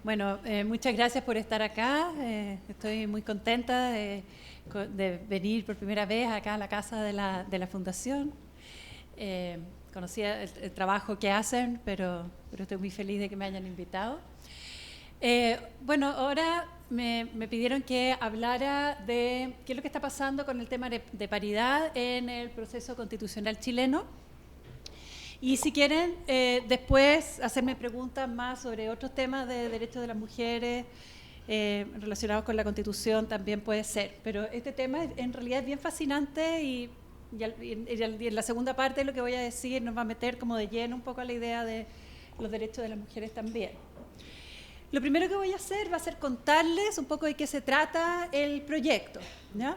Bueno, muchas gracias por estar acá. Estoy muy contenta de venir por primera vez acá a la casa de la Fundación. Conocía el trabajo que hacen, pero estoy muy feliz de que me hayan invitado. Bueno, ahora me pidieron que hablara de qué es lo que está pasando con el tema de paridad en el proceso constitucional chileno. Y si quieren, después hacerme preguntas más sobre otros temas de derechos de las mujeres relacionados con la Constitución también puede ser. Pero este tema en realidad es bien fascinante y en la segunda parte lo que voy a decir nos va a meter como de lleno un poco a la idea de los derechos de las mujeres también. Lo primero que voy a hacer va a ser contarles un poco de qué se trata el proyecto, ¿no?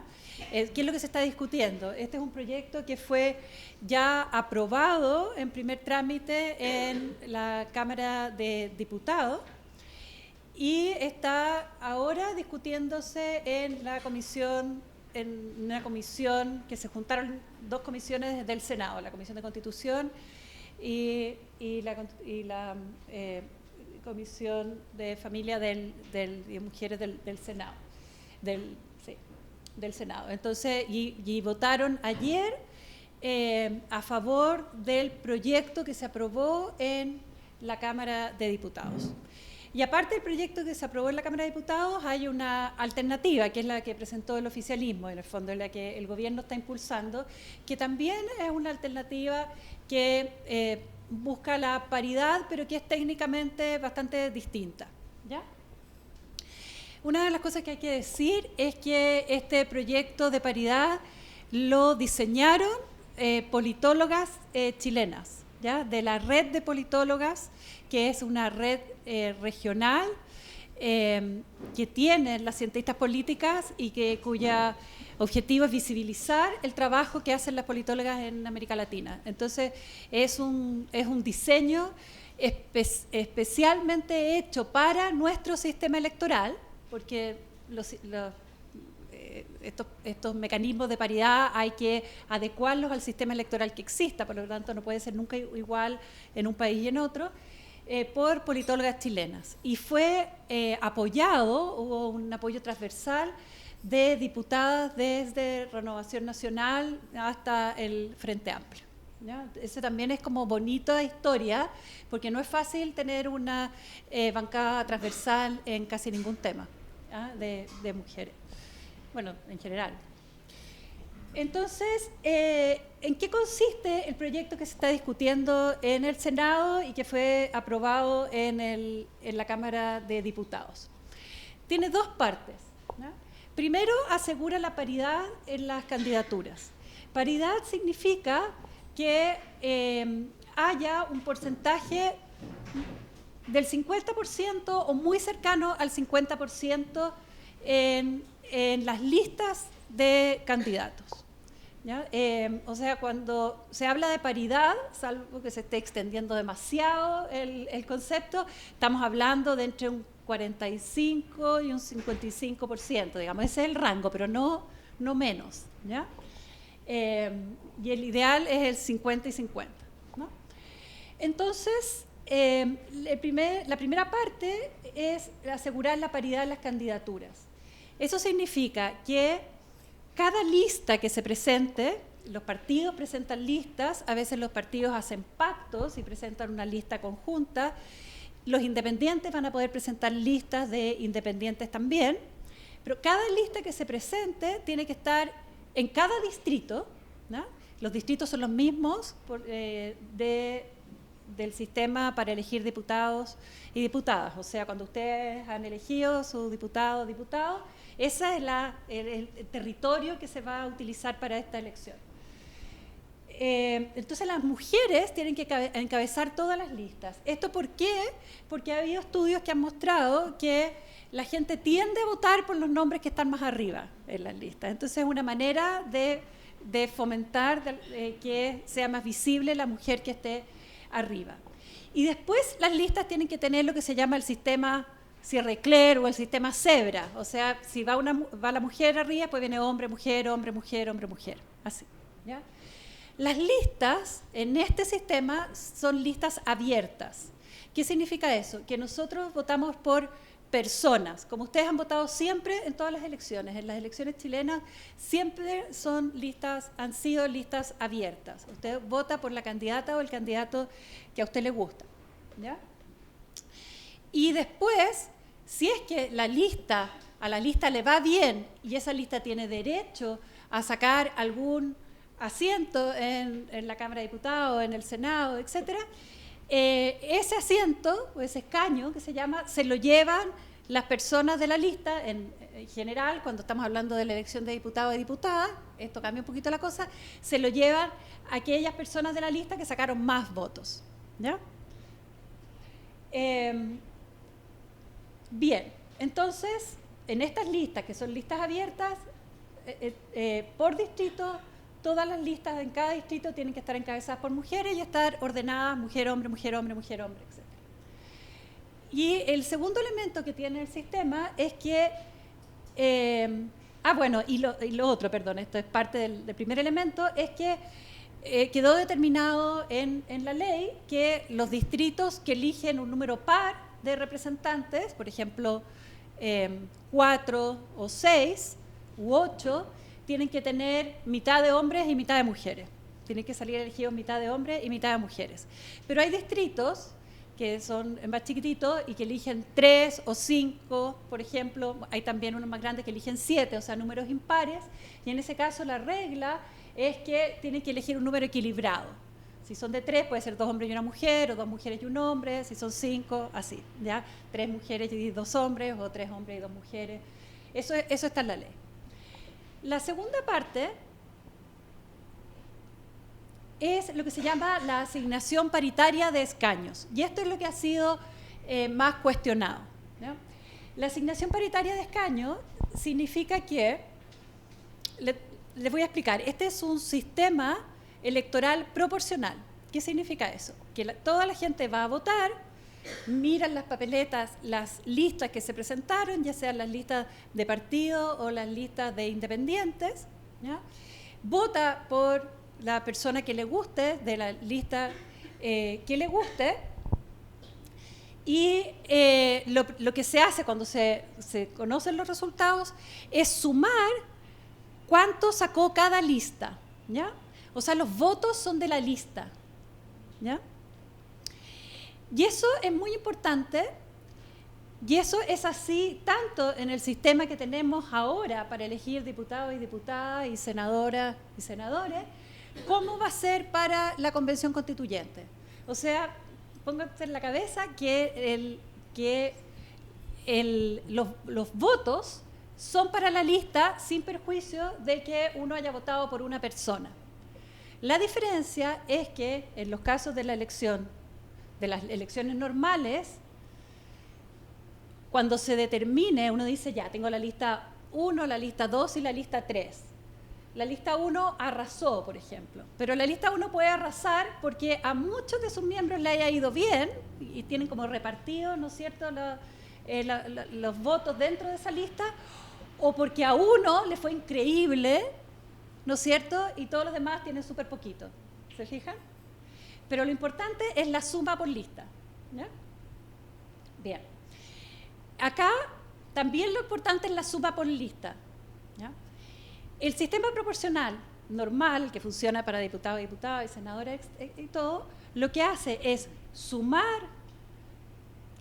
¿Qué es lo que se está discutiendo? Este es un proyecto que fue ya aprobado en primer trámite en la Cámara de Diputados y está ahora discutiéndose en la comisión, en una comisión que se juntaron dos comisiones del Senado, la Comisión de Constitución y la Comisión de Familia y Mujeres del Senado. Del Senado. Entonces, y votaron ayer a favor del proyecto que se aprobó en la Cámara de Diputados. Y aparte del proyecto que se aprobó en la Cámara de Diputados, hay una alternativa, que es la que presentó el oficialismo, en el fondo, la que el gobierno está impulsando, que también es una alternativa que busca la paridad, pero que es técnicamente bastante distinta, ¿ya? Una de las cosas que hay que decir es que este proyecto de paridad lo diseñaron politólogas chilenas, ¿ya? De la red de politólogas, que es una red regional que tienen las cientistas políticas y cuya objetivo es visibilizar el trabajo que hacen las politólogas en América Latina. Entonces, es un diseño especialmente hecho para nuestro sistema electoral, porque estos mecanismos de paridad hay que adecuarlos al sistema electoral que exista, por lo tanto no puede ser nunca igual en un país y en otro, por politólogas chilenas. Y fue apoyado, hubo un apoyo transversal de diputadas desde Renovación Nacional hasta el Frente Amplio, ¿ya? Ese también es como bonita historia, porque no es fácil tener una bancada transversal en casi ningún tema, ¿ya? de mujeres, bueno, en general. Entonces, ¿en qué consiste el proyecto que se está discutiendo en el Senado y que fue aprobado en la Cámara de Diputados? Tiene dos partes, ¿no? Primero, asegura la paridad en las candidaturas. Paridad significa que haya un porcentaje del 50% o muy cercano al 50% en las listas de candidatos, ¿ya? O sea, cuando se habla de paridad, salvo que se esté extendiendo demasiado el concepto, estamos hablando de entre un 45 y un 55%, digamos, ese es el rango, pero no menos, ¿ya? Y el ideal es el 50 y 50, ¿no? Entonces, la primera parte es asegurar la paridad en las candidaturas. Eso significa que cada lista que se presente, los partidos presentan listas, a veces los partidos hacen pactos y presentan una lista conjunta, los independientes van a poder presentar listas de independientes también, pero cada lista que se presente tiene que estar en cada distrito, ¿no? Los distritos son los mismos del sistema para elegir diputados y diputadas, o sea, cuando ustedes han elegido su diputado o diputado, ese es el territorio que se va a utilizar para esta elección. Entonces las mujeres tienen que encabezar todas las listas. ¿Esto por qué? Porque ha habido estudios que han mostrado que la gente tiende a votar por los nombres que están más arriba en las listas. Entonces es una manera de fomentar que sea más visible la mujer que esté arriba. Y después las listas tienen que tener lo que se llama el sistema Cierre-Leclerc o el sistema Zebra. O sea, si va la mujer arriba, pues viene hombre, mujer, hombre, mujer, hombre, mujer. Así, ¿ya? Las listas en este sistema son listas abiertas. ¿Qué significa eso? Que nosotros votamos por personas, como ustedes han votado siempre en todas las elecciones. En las elecciones chilenas siempre han sido listas abiertas. Usted vota por la candidata o el candidato que a usted le gusta, ¿ya? Y después, si es que a la lista le va bien y esa lista tiene derecho a sacar algún asiento en la Cámara de Diputados, en el Senado, etcétera, ese asiento o ese escaño que se llama, se lo llevan las personas de la lista, en general, cuando estamos hablando de la elección de diputados y diputadas, esto cambia un poquito la cosa, se lo llevan aquellas personas de la lista que sacaron más votos, ¿ya? Bien, entonces, en estas listas, que son listas abiertas, por distrito, todas las listas en cada distrito tienen que estar encabezadas por mujeres y estar ordenadas mujer, hombre, mujer, hombre, mujer, hombre, etc. Y el segundo elemento que tiene el sistema es que... lo otro, perdón, esto es parte del primer elemento, es que quedó determinado en la ley que los distritos que eligen un número par de representantes, por ejemplo, 4 o 6 u 8, tienen que tener mitad de hombres y mitad de mujeres. Tienen que salir elegidos mitad de hombres y mitad de mujeres. Pero hay distritos que son más chiquititos y que eligen 3 o 5, por ejemplo. Hay también unos más grandes que eligen 7, o sea, números impares. Y en ese caso la regla es que tienen que elegir un número equilibrado. Si son de 3, puede ser 2 hombres y una mujer, o 2 mujeres y un hombre. Si son 5, así, ¿ya? 3 mujeres y 2 hombres, o 3 hombres y 2 mujeres. Eso está en la ley. La segunda parte es lo que se llama la asignación paritaria de escaños. Y esto es lo que ha sido más cuestionado, ¿no? La asignación paritaria de escaños significa que, les voy a explicar, este es un sistema electoral proporcional. ¿Qué significa eso? Que toda la gente va a votar, miran las papeletas, las listas que se presentaron, ya sean las listas de partido o las listas de independientes, ¿ya? Vota por la persona que le guste, de la lista que le guste, y lo que se hace cuando se conocen los resultados es sumar cuánto sacó cada lista, ¿ya? O sea, los votos son de la lista, ¿ya? Y eso es muy importante, y eso es así tanto en el sistema que tenemos ahora para elegir diputados y diputadas y senadoras y senadores, como va a ser para la Convención Constituyente. O sea, pónganse en la cabeza que los votos son para la lista sin perjuicio de que uno haya votado por una persona. La diferencia es que en los casos de las elecciones normales, cuando se determine, uno dice, ya, tengo la lista 1, la lista 2 y la lista 3. La lista 1 arrasó, por ejemplo, pero la lista 1 puede arrasar porque a muchos de sus miembros le haya ido bien y tienen como repartido, ¿no es cierto?, los votos dentro de esa lista, o porque a uno le fue increíble, ¿no es cierto?, y todos los demás tienen súper poquito. ¿Se fijan? Pero lo importante es la suma por lista, ¿ya? Bien. Acá también lo importante es la suma por lista, ¿ya? El sistema proporcional normal, que funciona para diputados, diputadas y senadores y todo, lo que hace es sumar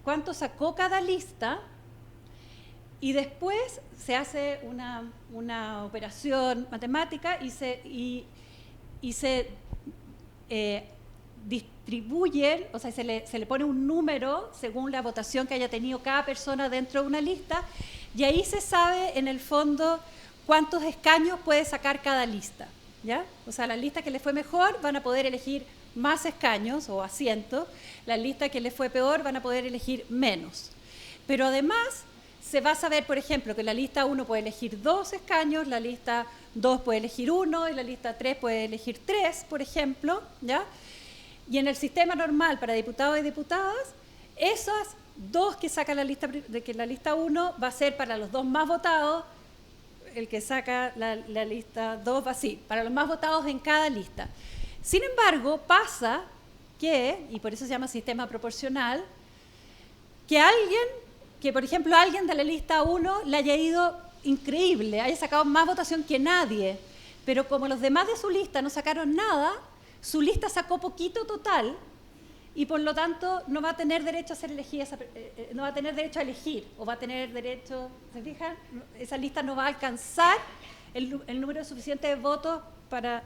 cuánto sacó cada lista y después se hace una operación matemática y se distribuyen, o sea, se le pone un número según la votación que haya tenido cada persona dentro de una lista, y ahí se sabe en el fondo cuántos escaños puede sacar cada lista, ¿ya? O sea, las listas que les fue mejor van a poder elegir más escaños o asientos, las listas que les fue peor van a poder elegir menos. Pero además se va a saber, por ejemplo, que la lista 1 puede elegir 2 escaños, la lista 2 puede elegir 1 y la lista 3 puede elegir 3, por ejemplo, ¿ya? Y en el sistema normal para diputados y diputadas, esas 2 que saca la lista 1 va a ser para los 2 más votados, el que saca la lista 2 va así, para los más votados en cada lista. Sin embargo, pasa que, y por eso se llama sistema proporcional, que por ejemplo alguien de la lista 1 le haya ido increíble, haya sacado más votación que nadie, pero como los demás de su lista no sacaron nada, su lista sacó poquito total y por lo tanto no va a tener derecho a ser elegida, no va a tener derecho a elegir, o va a tener derecho, ¿se fijan? Esa lista no va a alcanzar el número suficiente de votos para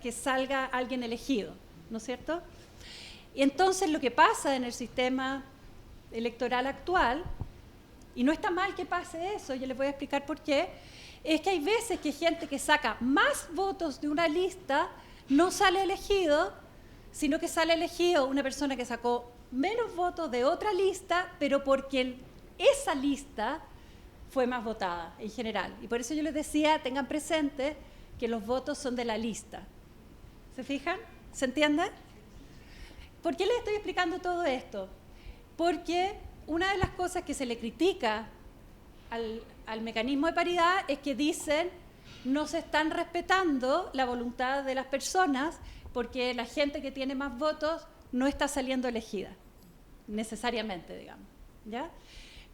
que salga alguien elegido, ¿no es cierto? Y entonces lo que pasa en el sistema electoral actual, y no está mal que pase eso, yo les voy a explicar por qué, es que hay veces que gente que saca más votos de una lista no sale elegido, sino que sale elegido una persona que sacó menos votos de otra lista, pero porque esa lista fue más votada en general. Y por eso yo les decía, tengan presente que los votos son de la lista. ¿Se fijan? ¿Se entiende? ¿Por qué les estoy explicando todo esto? Porque una de las cosas que se le critica al mecanismo de paridad es que dicen no se están respetando la voluntad de las personas porque la gente que tiene más votos no está saliendo elegida, necesariamente, digamos, ¿ya?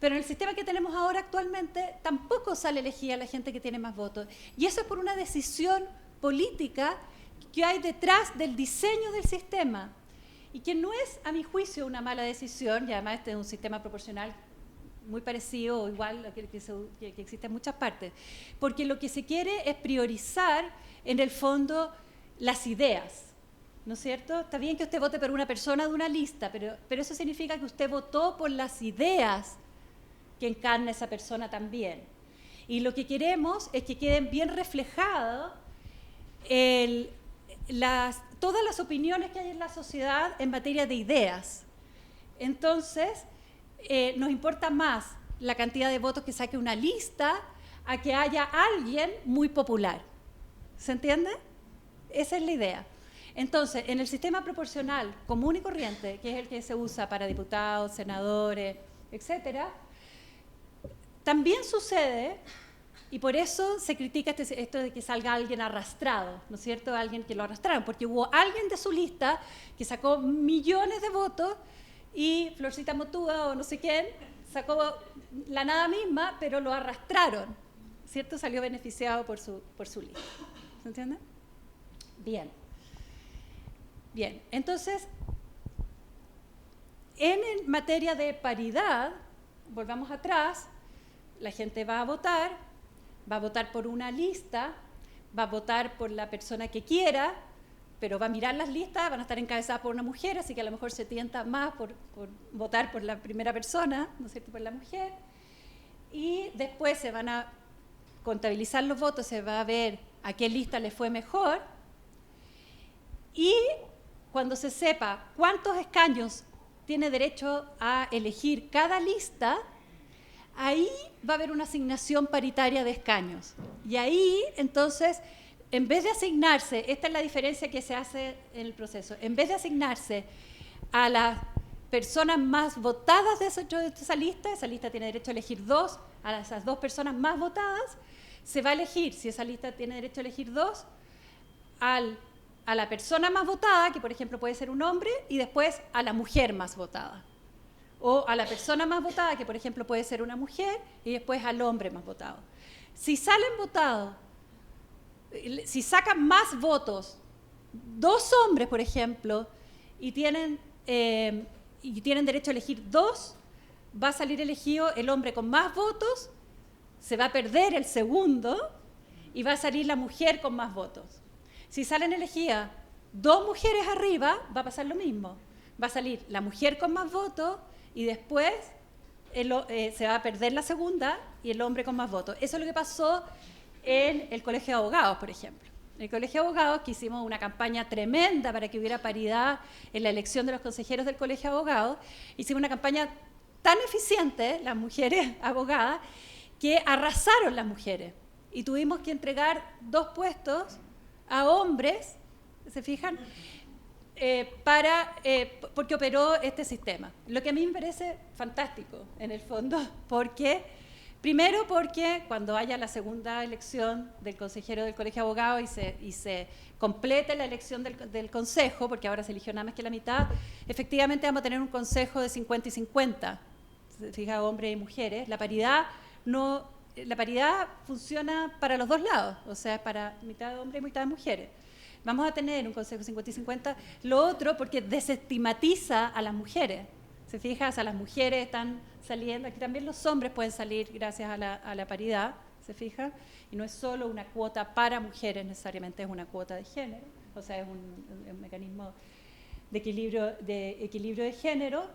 Pero en el sistema que tenemos ahora actualmente tampoco sale elegida la gente que tiene más votos. Y eso es por una decisión política que hay detrás del diseño del sistema y que no es, a mi juicio, una mala decisión, y además este es un sistema proporcional muy parecido o igual a que existe en muchas partes, porque lo que se quiere es priorizar, en el fondo, las ideas, ¿no es cierto? Está bien que usted vote por una persona de una lista, pero eso significa que usted votó por las ideas que encarna esa persona también. Y lo que queremos es que queden bien reflejadas todas las opiniones que hay en la sociedad en materia de ideas. Entonces, nos importa más la cantidad de votos que saque una lista a que haya alguien muy popular. ¿Se entiende? Esa es la idea. Entonces, en el sistema proporcional común y corriente, que es el que se usa para diputados, senadores, etcétera, también sucede, y por eso se critica esto de que salga alguien arrastrado, ¿no es cierto? Alguien que lo arrastraron, porque hubo alguien de su lista que sacó millones de votos y Florcita Motúa o no sé quién sacó la nada misma, pero lo arrastraron, ¿cierto? Salió beneficiado por su lista. ¿Se entiende? Bien. Bien, entonces, en materia de paridad, volvamos atrás, la gente va a votar por una lista, va a votar por la persona que quiera, pero va a mirar las listas, van a estar encabezadas por una mujer, así que a lo mejor se tienta más por votar por la primera persona, ¿no es cierto?, por la mujer, y después se van a contabilizar los votos, se va a ver a qué lista le fue mejor, y cuando se sepa cuántos escaños tiene derecho a elegir cada lista, ahí va a haber una asignación paritaria de escaños. Y ahí, entonces, en vez de asignarse, esta es la diferencia que se hace en el proceso, en vez de asignarse a las personas más votadas de esa lista tiene derecho a elegir dos, a esas dos personas más votadas, se va a elegir, si esa lista tiene derecho a elegir dos, a la persona más votada, que por ejemplo puede ser un hombre, y después a la mujer más votada. O a la persona más votada, que por ejemplo puede ser una mujer, y después al hombre más votado. Si salen votados, si sacan más votos, dos hombres, por ejemplo, y tienen derecho a elegir dos, va a salir elegido el hombre con más votos, se va a perder el segundo, y va a salir la mujer con más votos. Si salen elegidas dos mujeres arriba, va a pasar lo mismo. Va a salir la mujer con más votos, y después se va a perder la segunda y el hombre con más votos. Eso es lo que pasó en el Colegio de Abogados, por ejemplo. En el Colegio de Abogados, que hicimos una campaña tremenda para que hubiera paridad en la elección de los consejeros del Colegio de Abogados, hicimos una campaña tan eficiente, las mujeres abogadas, que arrasaron las mujeres. Y tuvimos que entregar 2 puestos a hombres, ¿se fijan?, porque operó este sistema. Lo que a mí me parece fantástico, en el fondo, primero porque cuando haya la segunda elección del consejero del Colegio de Abogados y se complete la elección del consejo, porque ahora se eligió nada más que la mitad, efectivamente vamos a tener un consejo de 50 y 50, se fija, hombres y mujeres, la paridad funciona para los dos lados, o sea, para mitad de hombres y mitad de mujeres. Vamos a tener un consejo 50 y 50. Lo otro, porque desestigmatiza a las mujeres. ¿Se fija? O sea, las mujeres están saliendo, aquí también los hombres pueden salir gracias a la paridad, ¿se fija? Y no es solo una cuota para mujeres necesariamente, es una cuota de género, o sea, es un mecanismo de equilibrio de género.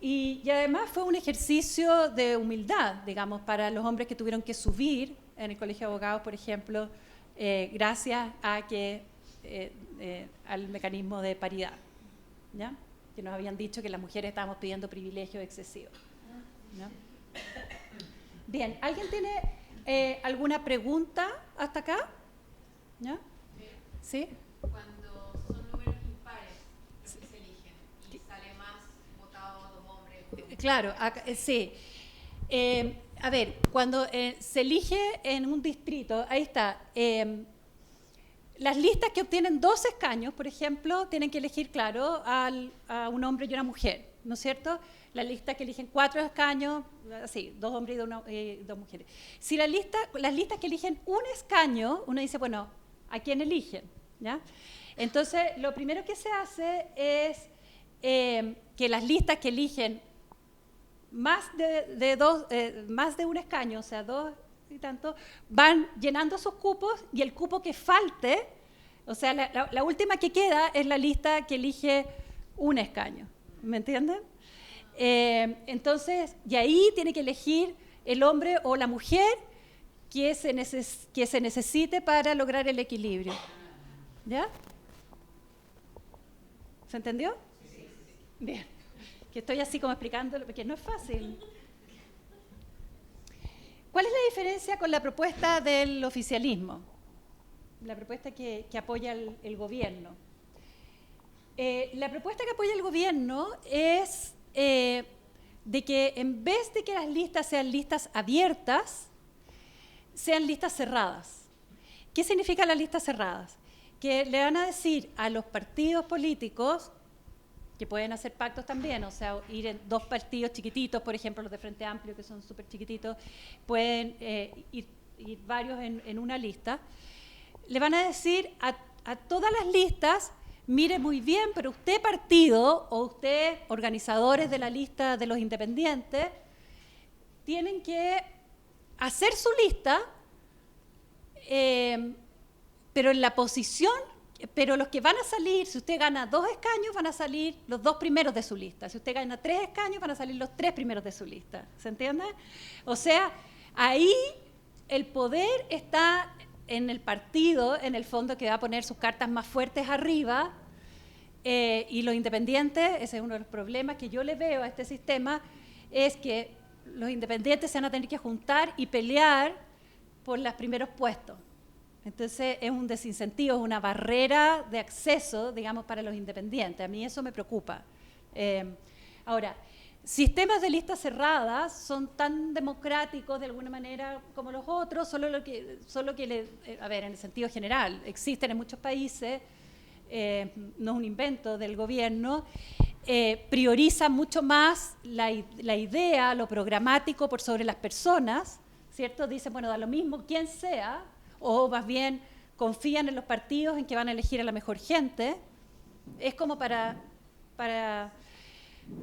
Y además fue un ejercicio de humildad, digamos, para los hombres que tuvieron que subir en el Colegio de Abogados, por ejemplo, gracias a al mecanismo de paridad, ¿ya? Que nos habían dicho que las mujeres estábamos pidiendo privilegios excesivos, ¿no? Bien, ¿alguien tiene alguna pregunta hasta acá? ¿Ya? ¿Sí? Cuando son números impares los que se eligen y sale más votado dos hombres. Claro, sí. A ver, cuando se elige en un distrito, ahí está, las listas que obtienen 2 escaños, por ejemplo, tienen que elegir, claro, a un hombre y una mujer, ¿no es cierto? Las listas que eligen 4 escaños, así, 2 hombres y 2 mujeres. Si las listas que eligen un escaño, uno dice, bueno, ¿a quién eligen? ¿Ya? Entonces, lo primero que se hace es que las listas que eligen más de un escaño, o sea, 2 y tanto, van llenando sus cupos y el cupo que falte, o sea, la última que queda es la lista que elige un escaño, ¿me entienden? Entonces, y ahí tiene que elegir el hombre o la mujer que se necesite para lograr el equilibrio. ¿Ya? ¿Se entendió? Sí. Bien, que estoy así como explicándolo, porque no es fácil. ¿Cuál es la diferencia con la propuesta del oficialismo? La propuesta que apoya el gobierno. La propuesta que apoya el gobierno es de que en vez de que las listas sean listas abiertas, sean listas cerradas. ¿Qué significa las listas cerradas? Que le van a decir a los partidos políticos, que pueden hacer pactos también, o sea, ir en 2 partidos chiquititos, por ejemplo, los de Frente Amplio, que son súper chiquititos, pueden ir varios en una lista. Le van a decir a todas las listas, mire muy bien, pero usted partido o usted organizadores de la lista de los independientes, tienen que hacer su lista, pero en la posición, pero los que van a salir, si usted gana 2 escaños, van a salir los 2 primeros de su lista. Si usted gana 3 escaños, van a salir los 3 primeros de su lista. ¿Se entiende? O sea, ahí el poder está en el partido, en el fondo, que va a poner sus cartas más fuertes arriba, y los independientes, ese es uno de los problemas que yo le veo a este sistema, es que los independientes se van a tener que juntar y pelear por los primeros puestos. Entonces es un desincentivo, es una barrera de acceso, digamos, para los independientes. A mí eso me preocupa. Ahora, sistemas de listas cerradas son tan democráticos de alguna manera como los otros, solo que a ver, en el sentido general, existen en muchos países, no es un invento del gobierno, prioriza mucho más la idea, lo programático por sobre las personas, ¿cierto? Dicen, bueno, da lo mismo quién sea, o más bien confían en los partidos en que van a elegir a la mejor gente. Es como para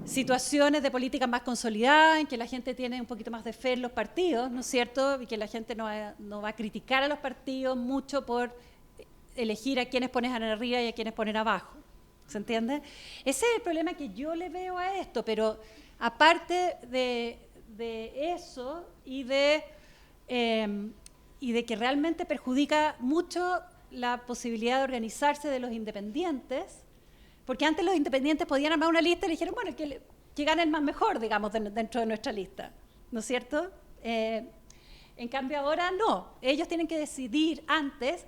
situaciones de política más consolidada, en que la gente tiene un poquito más de fe en los partidos, ¿no es cierto? Y que la gente no va a criticar a los partidos mucho por elegir a quienes ponen arriba y a quienes ponen abajo. ¿Se entiende? Ese es el problema que yo le veo a esto, pero aparte de eso y de que realmente perjudica mucho la posibilidad de organizarse de los independientes, porque antes los independientes podían armar una lista y le dijeron, bueno, que gane el más mejor, digamos, dentro de nuestra lista, ¿no es cierto? En cambio ahora no, ellos tienen que decidir antes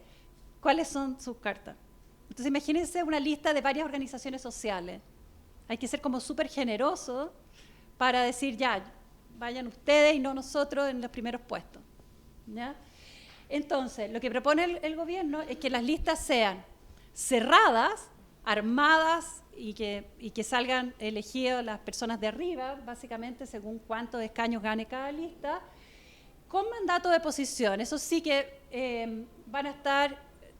cuáles son sus cartas. Entonces imagínense una lista de varias organizaciones sociales. Hay que ser como súper generoso para decir, ya, vayan ustedes y no nosotros en los primeros puestos, ¿ya? Entonces, lo que propone el gobierno es que las listas sean cerradas, armadas y que salgan elegidas las personas de arriba, básicamente, según cuántos escaños gane cada lista, con mandato de posición. Eso sí que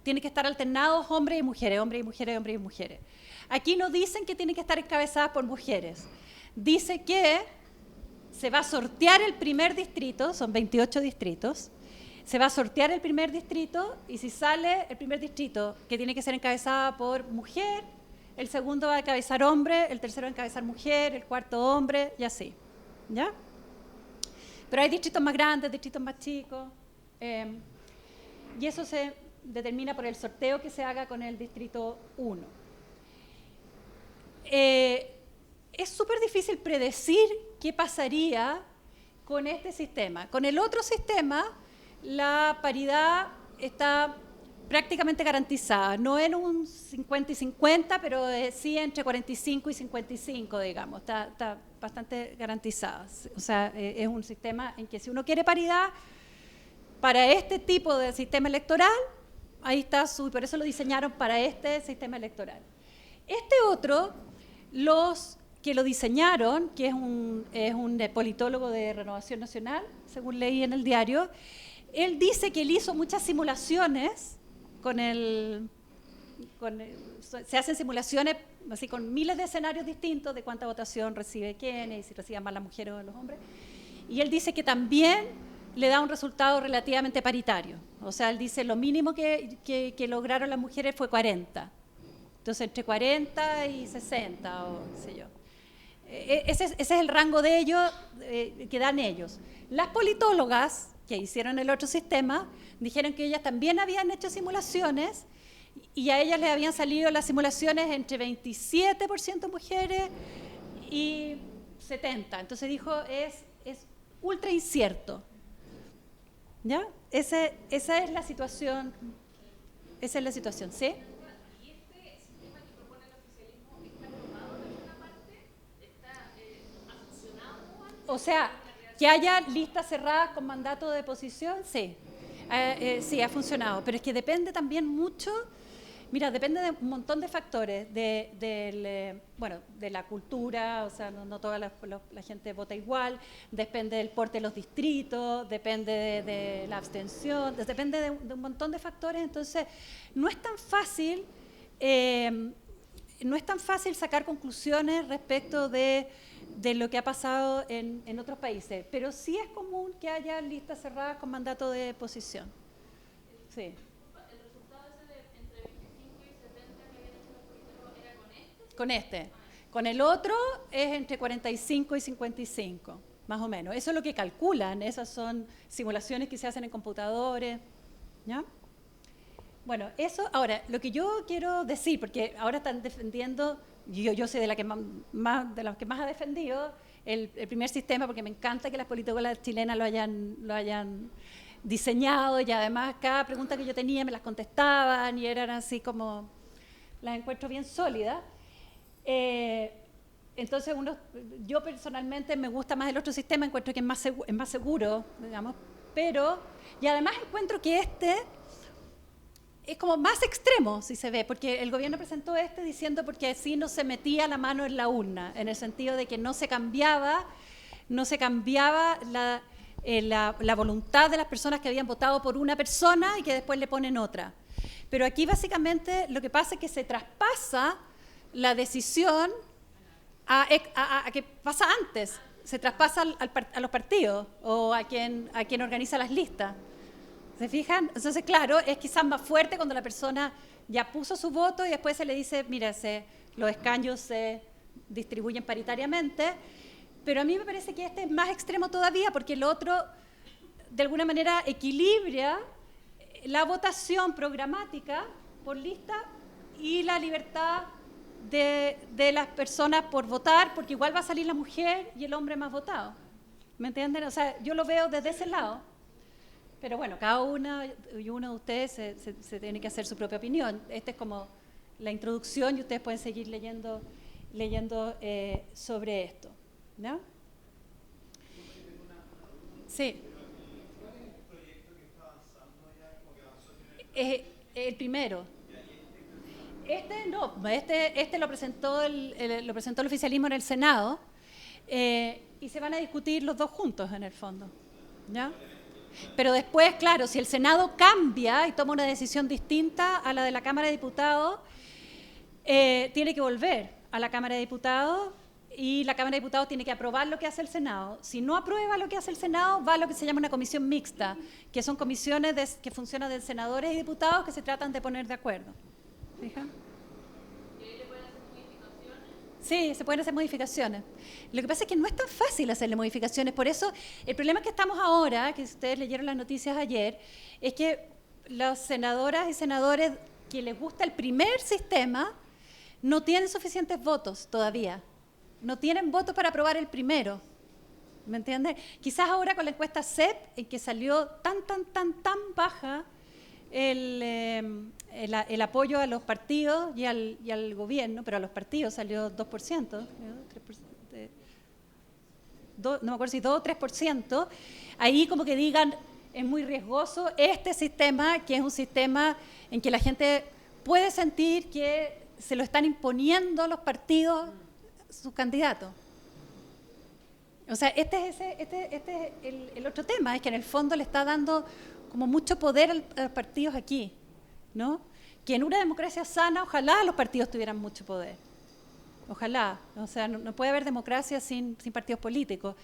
tienen que estar alternados hombres y mujeres, hombres y mujeres, hombres y mujeres. Aquí no dicen que tienen que estar encabezadas por mujeres. Dice que se va a sortear el primer distrito, son 28 distritos, se va a sortear el primer distrito y si sale el primer distrito que tiene que ser encabezada por mujer, el segundo va a encabezar hombre, el tercero va a encabezar mujer, el cuarto hombre y así. ¿Ya? Pero hay distritos más grandes, distritos más chicos, y eso se determina por el sorteo que se haga con el distrito 1. Es súper difícil predecir qué pasaría con este sistema. Con el otro sistema, la paridad está prácticamente garantizada, no en un 50 y 50, pero sí entre 45 y 55, digamos, está bastante garantizada. O sea, es un sistema en que si uno quiere paridad, para este tipo de sistema electoral, ahí está por eso lo diseñaron para este sistema electoral. Este otro, los que lo diseñaron, que es un politólogo de Renovación Nacional, según leí en el diario, él dice que él hizo muchas simulaciones se hacen simulaciones así con miles de escenarios distintos de cuánta votación recibe quién y si reciben más las mujeres o los hombres. Y él dice que también le da un resultado relativamente paritario. O sea, él dice lo mínimo que lograron las mujeres fue 40. Entonces, entre 40 y 60 o qué sé yo. Ese es el rango de ellos que dan ellos. Las politólogas que hicieron el otro sistema dijeron que ellas también habían hecho simulaciones y a ellas les habían salido las simulaciones entre 27% mujeres y 70%. Entonces dijo, es ultra incierto. ¿Ya? Esa es la situación. Esa es la situación, ¿sí? ¿Y este sistema que propone el oficialismo está aprobado de alguna parte? ¿Ha funcionado antes? O sea, que haya listas cerradas con mandato de posición, sí. Sí, ha funcionado, pero es que depende también mucho, mira, depende de un montón de factores, de la cultura, o sea, no toda la gente vota igual, depende del porte de los distritos, depende de la abstención, depende de un montón de factores, entonces no es tan fácil sacar conclusiones respecto de lo que ha pasado en otros países, pero sí es común que haya listas cerradas con mandato de posición. Sí. ¿El resultado ese de entre 25 y 70 que habían hecho los políticos era con este? Con este. Con el otro es entre 45 y 55, más o menos. Eso es lo que calculan, esas son simulaciones que se hacen en computadores. ¿Ya? Bueno, eso, ahora, lo que yo quiero decir, porque ahora están defendiendo, yo soy de las que más ha defendido el primer sistema, porque me encanta que las politólogas chilenas lo hayan diseñado, y además cada pregunta que yo tenía me las contestaban y eran así como, las encuentro bien sólidas. Entonces yo personalmente me gusta más el otro sistema, encuentro que es más seguro, digamos, y además encuentro que este es como más extremo, si se ve, porque el gobierno presentó diciendo porque así no se metía la mano en la urna, en el sentido de que no se cambiaba la voluntad de las personas que habían votado por una persona y que después le ponen otra. Pero aquí básicamente lo que pasa es que se traspasa la decisión a que pasa antes, se traspasa a los partidos o a quien organiza las listas. ¿Se fijan? Entonces, claro, es quizás más fuerte cuando la persona ya puso su voto y después se le dice, mira, los escaños se distribuyen paritariamente, pero a mí me parece que este es más extremo todavía porque el otro, de alguna manera, equilibra la votación programática por lista y la libertad de las personas por votar, porque igual va a salir la mujer y el hombre más votado. ¿Me entienden? O sea, yo lo veo desde ese lado. Pero bueno, cada una y uno de ustedes se tiene que hacer su propia opinión. Esta es como la introducción y ustedes pueden seguir leyendo sobre esto. ¿No? Sí. ¿Cuál es el proyecto que está avanzando ya? ¿Cómo que avanzó el primero? El primero. Este lo presentó lo presentó el oficialismo en el Senado, y se van a discutir los dos juntos en el fondo, ¿ya? Pero después, claro, si el Senado cambia y toma una decisión distinta a la de la Cámara de Diputados, tiene que volver a la Cámara de Diputados y la Cámara de Diputados tiene que aprobar lo que hace el Senado. Si no aprueba lo que hace el Senado, va a lo que se llama una comisión mixta, que son comisiones que funcionan de senadores y diputados que se tratan de poner de acuerdo. ¿Fijan? ¿Y ahí le pueden hacer modificaciones? Sí, se pueden hacer modificaciones. Lo que pasa es que no es tan fácil hacerle modificaciones. Por eso, el problema que estamos ahora, que ustedes leyeron las noticias ayer, es que las senadoras y senadores que les gusta el primer sistema no tienen suficientes votos todavía. No tienen votos para aprobar el primero. ¿Me entiendes? Quizás ahora con la encuesta CEP, en que salió tan baja el apoyo a los partidos y al gobierno, pero a los partidos salió 2%, 3%, no me acuerdo si 2 o 3%, ahí como que digan, es muy riesgoso este sistema, que es un sistema en que la gente puede sentir que se lo están imponiendo los partidos sus candidatos. O sea, este es el otro tema, es que en el fondo le está dando como mucho poder a los partidos aquí, ¿no? Que en una democracia sana, ojalá los partidos tuvieran mucho poder. Ojalá. O sea, no puede haber democracia sin partidos políticos,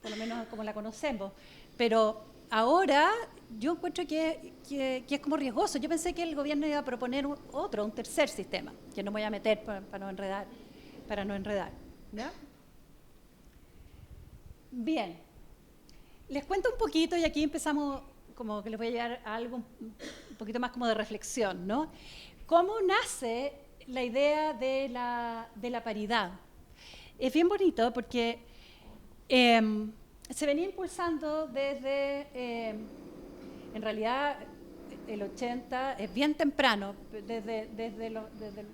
por lo menos como la conocemos. Pero ahora yo encuentro que es como riesgoso. Yo pensé que el gobierno iba a proponer un tercer sistema, que no me voy a meter para no enredar. ¿Ya? Bien. Les cuento un poquito y aquí empezamos como que les voy a llevar a algo un poquito más como de reflexión, ¿no? ¿Cómo nace la idea de la paridad? Es bien bonito porque se venía impulsando desde, en realidad, el 80, es bien temprano, desde los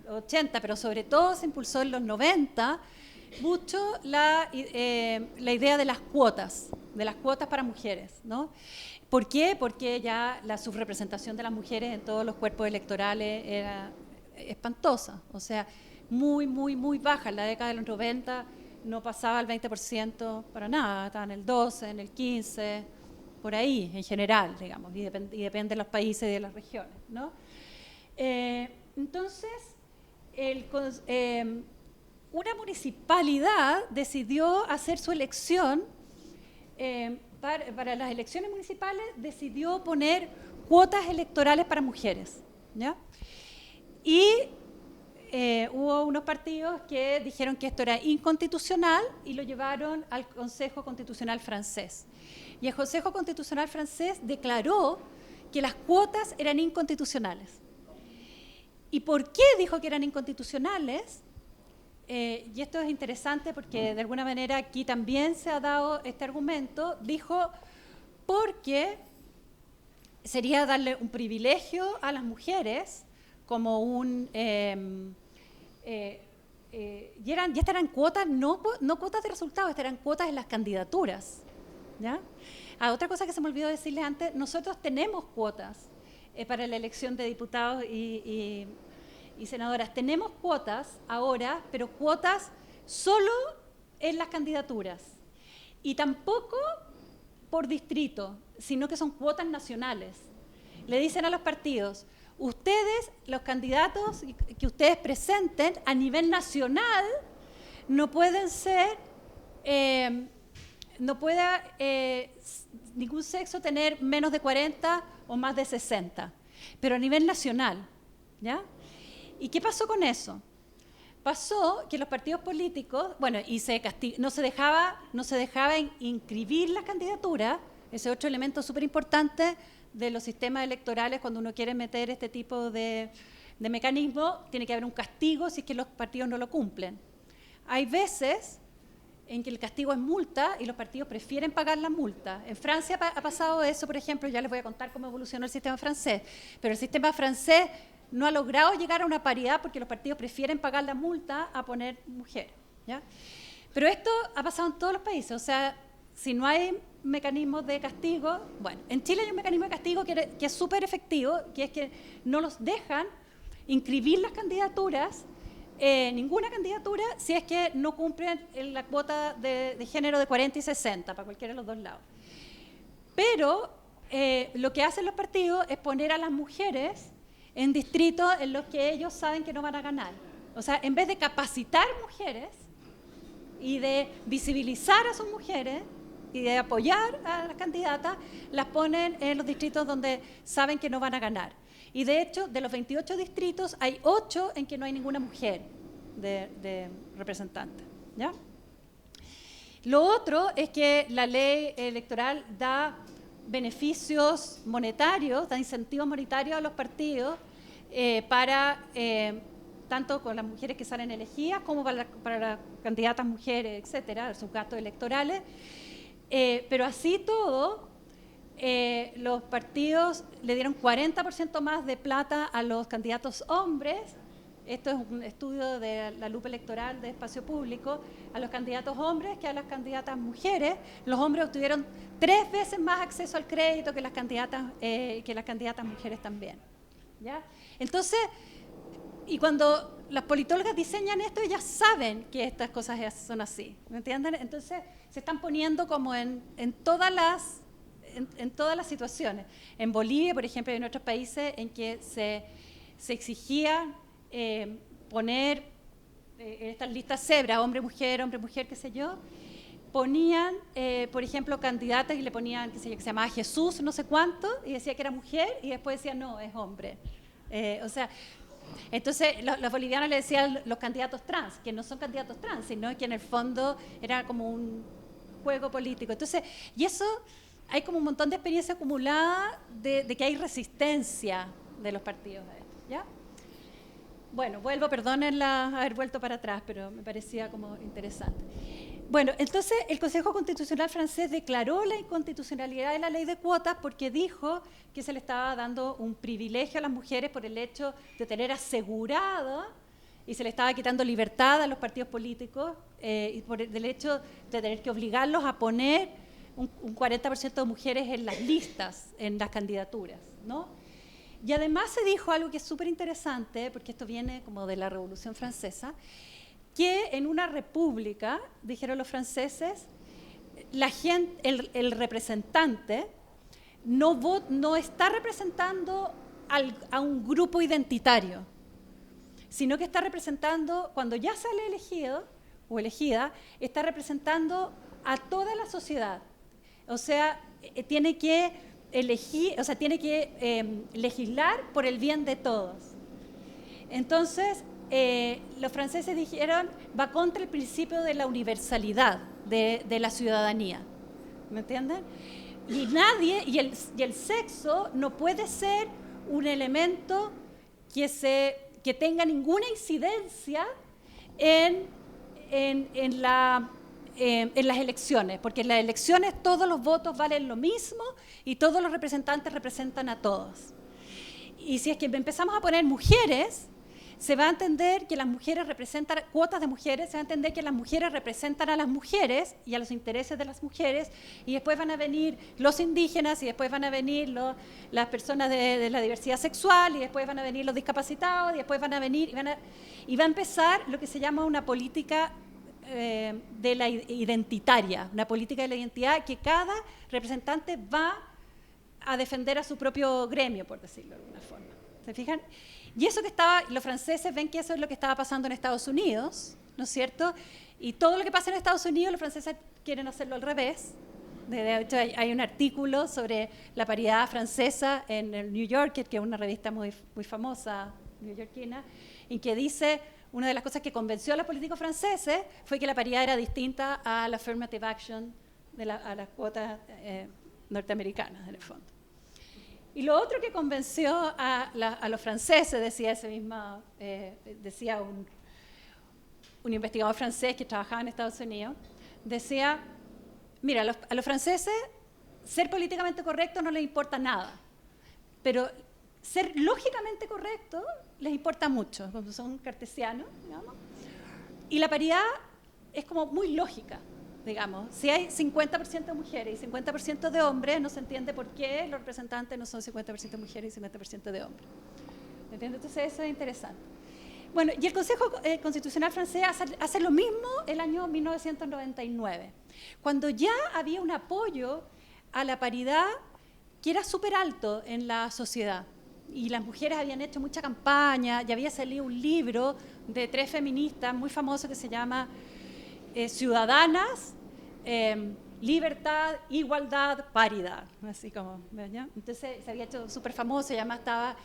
80, pero sobre todo se impulsó en los 90, mucho la idea de las cuotas para mujeres, ¿no? ¿Por qué? Porque ya la subrepresentación de las mujeres en todos los cuerpos electorales era espantosa, o sea, muy baja. En la década de los 90 no pasaba el 20% para nada, estaba en el 12, en el 15, por ahí, en general, digamos, y depende de los países y de las regiones, ¿no? Entonces, una municipalidad decidió hacer su elección, para las elecciones municipales decidió poner cuotas electorales para mujeres, ¿ya? Y hubo unos partidos que dijeron que esto era inconstitucional y lo llevaron al Consejo Constitucional francés. Y el Consejo Constitucional francés declaró que las cuotas eran inconstitucionales. ¿Y por qué dijo que eran inconstitucionales? Y esto es interesante porque de alguna manera aquí también se ha dado este argumento. Dijo porque sería darle un privilegio a las mujeres como y estas eran cuotas, no cuotas de resultados, estas eran cuotas en las candidaturas, ¿ya? Otra cosa que se me olvidó decirles antes, nosotros tenemos cuotas para la elección de diputados y senadoras. Tenemos cuotas ahora, pero cuotas solo en las candidaturas. Y tampoco por distrito, sino que son cuotas nacionales. Le dicen a los partidos, ustedes, los candidatos que ustedes presenten a nivel nacional, no pueden ser, no puede ningún sexo tener menos de 40 o más de 60, pero a nivel nacional, ¿ya? ¿Y qué pasó con eso? Pasó que los partidos políticos, bueno, y no se dejaba inscribir las candidaturas, ese otro elemento súper importante de los sistemas electorales. Cuando uno quiere meter este tipo de mecanismo, tiene que haber un castigo si es que los partidos no lo cumplen. Hay veces en que el castigo es multa y los partidos prefieren pagar la multa. En Francia ha pasado eso, por ejemplo, ya les voy a contar cómo evolucionó el sistema francés, pero el sistema francés no ha logrado llegar a una paridad porque los partidos prefieren pagar la multa a poner mujeres, ¿ya? Pero esto ha pasado en todos los países, o sea, si no hay mecanismos de castigo, bueno, en Chile hay un mecanismo de castigo que es súper efectivo, que es que no los dejan inscribir las candidaturas, ninguna candidatura, si es que no cumplen la cuota de género de 40 y 60, para cualquiera de los dos lados. Pero lo que hacen los partidos es poner a las mujeres en distritos en los que ellos saben que no van a ganar. O sea, en vez de capacitar mujeres y de visibilizar a sus mujeres y de apoyar a las candidatas, las ponen en los distritos donde saben que no van a ganar. Y de hecho, de los 28 distritos, hay 8 en que no hay ninguna mujer de representante, ¿ya? Lo otro es que la ley electoral da beneficios monetarios, da incentivos monetarios a los partidos para, tanto con las mujeres que salen elegidas como para las candidatas mujeres, etcétera, sus gastos electorales. Pero así todo, los partidos le dieron 40% más de plata a los candidatos hombres. Esto es un estudio de la lupa electoral de Espacio Público, a los candidatos hombres que a las candidatas mujeres. Los hombres obtuvieron 3 veces más acceso al crédito que las candidatas mujeres también, ¿ya? Entonces, y cuando las politólogas diseñan esto, ellas saben que estas cosas son así, ¿me entienden? Entonces, se están poniendo como en todas las situaciones. En Bolivia, por ejemplo, y en otros países en que se exigía poner estas listas cebra, hombre-mujer, qué sé yo, ponían, por ejemplo, candidatas y le ponían, qué sé yo, que se llamaba Jesús, no sé cuánto, y decía que era mujer, y después decía, no, es hombre. O sea, entonces los bolivianos le decían los candidatos trans, que no son candidatos trans, sino que en el fondo era como un juego político. Entonces, y eso, hay como un montón de experiencia acumulada de que hay resistencia de los partidos a esto, ¿ya? Bueno, perdónenla haber vuelto para atrás, pero me parecía como interesante. Bueno, entonces el Consejo Constitucional francés declaró la inconstitucionalidad de la ley de cuotas porque dijo que se le estaba dando un privilegio a las mujeres por el hecho de tener asegurado y se le estaba quitando libertad a los partidos políticos y por el hecho de tener que obligarlos a poner un 40% de mujeres en las listas, en las candidaturas, ¿no? Y además se dijo algo que es súper interesante, porque esto viene como de la Revolución Francesa, que en una república, dijeron los franceses, el representante no está representando a un grupo identitario, sino que está representando, cuando ya sale elegido o elegida, está representando a toda la sociedad. O sea, tiene que legislar por el bien de todos. Entonces, los franceses dijeron, va contra el principio de la universalidad de la ciudadanía. ¿Me entienden? Y el sexo no puede ser un elemento que tenga ninguna incidencia en las elecciones, porque en las elecciones todos los votos valen lo mismo y todos los representantes representan a todos. Y si es que empezamos a poner mujeres, se va a entender que las mujeres representan cuotas de mujeres, se va a entender que las mujeres representan a las mujeres y a los intereses de las mujeres, y después van a venir los indígenas, y después van a venir las personas de la diversidad sexual, y después van a venir los discapacitados, y después van a venir, y va a empezar lo que se llama una política de la identitaria, una política de la identidad que cada representante va a defender a su propio gremio, por decirlo de alguna forma. ¿Se fijan? Y eso los franceses ven que eso es lo que estaba pasando en Estados Unidos, ¿no es cierto? Y todo lo que pasa en Estados Unidos, los franceses quieren hacerlo al revés. De hecho, hay un artículo sobre la paridad francesa en el New Yorker, que es una revista muy, muy famosa, neoyorquina, en que dice, una de las cosas que convenció a los políticos franceses fue que la paridad era distinta a la affirmative action, a las cuotas norteamericanas, en el fondo. Y lo otro que convenció a los franceses, decía decía un investigador francés que trabajaba en Estados Unidos, decía, mira, a los franceses ser políticamente correcto no les importa nada, pero ser lógicamente correcto les importa mucho, como son cartesianos, digamos. Y la paridad es como muy lógica, digamos. Si hay 50% de mujeres y 50% de hombres, no se entiende por qué los representantes no son 50% de mujeres y 50% de hombres. ¿Entiendes? Entonces eso es interesante. Bueno, y el Consejo Constitucional francés hace lo mismo el año 1999, cuando ya había un apoyo a la paridad que era súper alto en la sociedad. Y las mujeres habían hecho mucha campaña, y había salido un libro de 3 feministas muy famoso que se llama Ciudadanas, Libertad, Igualdad, Paridad. Así como, ¿ya? Entonces se había hecho súper famoso, y además estaba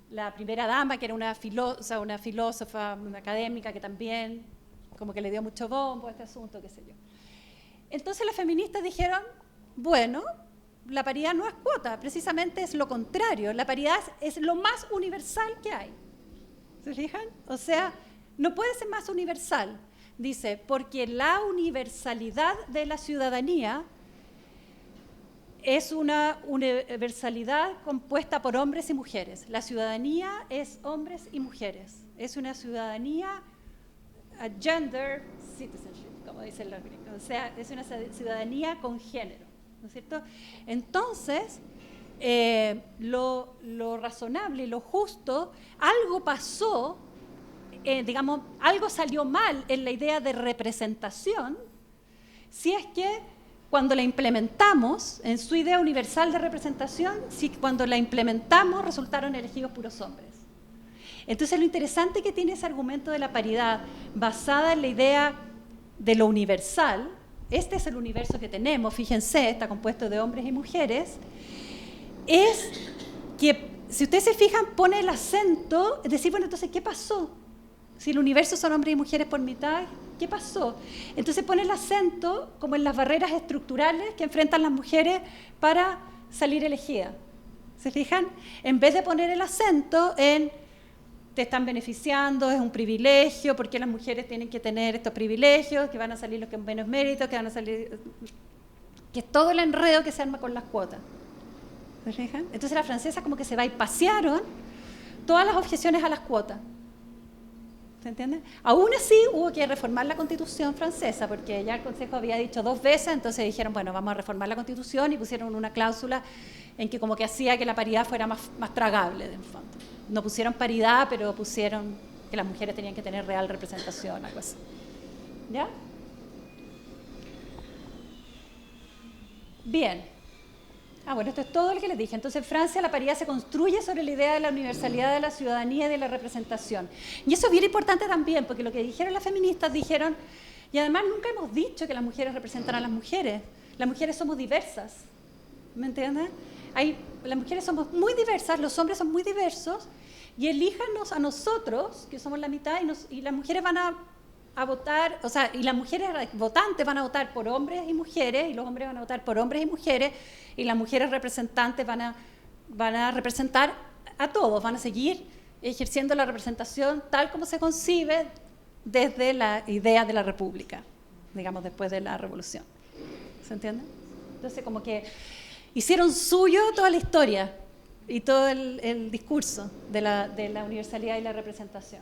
la primera dama, que era una filósofa, una académica, que también como que le dio mucho bombo a este asunto, qué sé yo. Entonces las feministas dijeron, bueno, la paridad no es cuota, precisamente es lo contrario, la paridad es lo más universal que hay. ¿Se fijan? O sea, no puede ser más universal. Dice, porque la universalidad de la ciudadanía es una universalidad compuesta por hombres y mujeres. La ciudadanía es hombres y mujeres. Es una ciudadanía gender citizenship, como dicen los gringos. O sea, es una ciudadanía con género, ¿no es cierto? Entonces, lo razonable y lo justo, algo pasó, digamos, algo salió mal en la idea de representación, si es que cuando la implementamos, en su idea universal de representación, si cuando la implementamos resultaron elegidos puros hombres. Entonces lo interesante que tiene ese argumento de la paridad, basada en la idea de lo universal, este es el universo que tenemos, fíjense, está compuesto de hombres y mujeres, es que, si ustedes se fijan, pone el acento, es decir, bueno, entonces, ¿qué pasó? Si el universo son hombres y mujeres por mitad, ¿qué pasó? Entonces pone el acento como en las barreras estructurales que enfrentan las mujeres para salir elegidas. ¿Se fijan? En vez de poner el acento en te están beneficiando, es un privilegio, ¿por qué las mujeres tienen que tener estos privilegios? Que van a salir los que menos méritos, que van a salir... que es todo el enredo que se arma con las cuotas. ¿Se fijan? Entonces las francesas como que se bypasearon todas las objeciones a las cuotas. ¿Se entiende? Aún así hubo que reformar la Constitución francesa, porque ya el Consejo había dicho 2 veces, entonces dijeron, bueno, vamos a reformar la Constitución, y pusieron una cláusula en que como que hacía que la paridad fuera más tragable, en el fondo. No pusieron paridad, pero pusieron que las mujeres tenían que tener real representación, algo así. ¿Ya? Bien. Bueno, esto es todo lo que les dije. Entonces, en Francia la paridad se construye sobre la idea de la universalidad de la ciudadanía y de la representación. Y eso es bien importante también, porque lo que dijeron las feministas, dijeron, y además nunca hemos dicho que las mujeres representan a las mujeres. Las mujeres somos diversas. ¿Me entiendes? Las mujeres somos muy diversas, los hombres son muy diversos, y elíjanos a nosotros, que somos la mitad, y las mujeres van a votar, o sea, y las mujeres votantes van a votar por hombres y mujeres, y los hombres van a votar por hombres y mujeres, y las mujeres representantes van a representar a todos, van a seguir ejerciendo la representación tal como se concibe desde la idea de la República, digamos, después de la Revolución. ¿Se entiende? Entonces, como que hicieron suyo toda la historia y todo el discurso de la universalidad y la representación.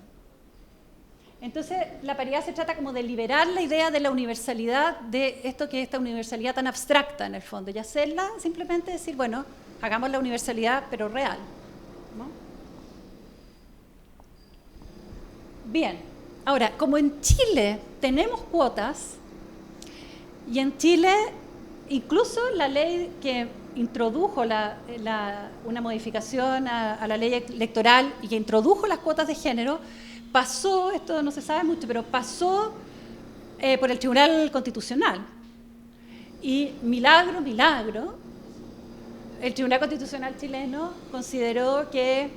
Entonces, la paridad se trata como de liberar la idea de la universalidad, de esto que es esta universalidad tan abstracta en el fondo, y hacerla simplemente decir, bueno, hagamos la universalidad pero real, ¿no? Bien, ahora, como en Chile tenemos cuotas, y en Chile incluso la ley que introdujo una modificación a la ley electoral y que introdujo las cuotas de género, pasó, esto no se sabe mucho, pero pasó por el Tribunal Constitucional. Y milagro, el Tribunal Constitucional chileno consideró que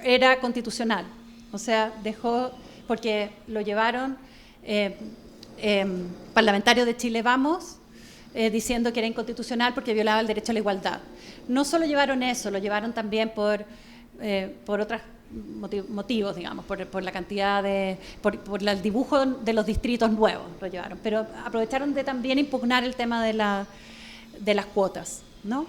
era constitucional. O sea, dejó, porque lo llevaron parlamentarios de Chile Vamos, diciendo que era inconstitucional porque violaba el derecho a la igualdad. No solo llevaron eso, lo llevaron también por otros motivos, digamos, por la cantidad por el dibujo de los distritos nuevos lo llevaron, pero aprovecharon de también impugnar el tema de las cuotas, ¿no?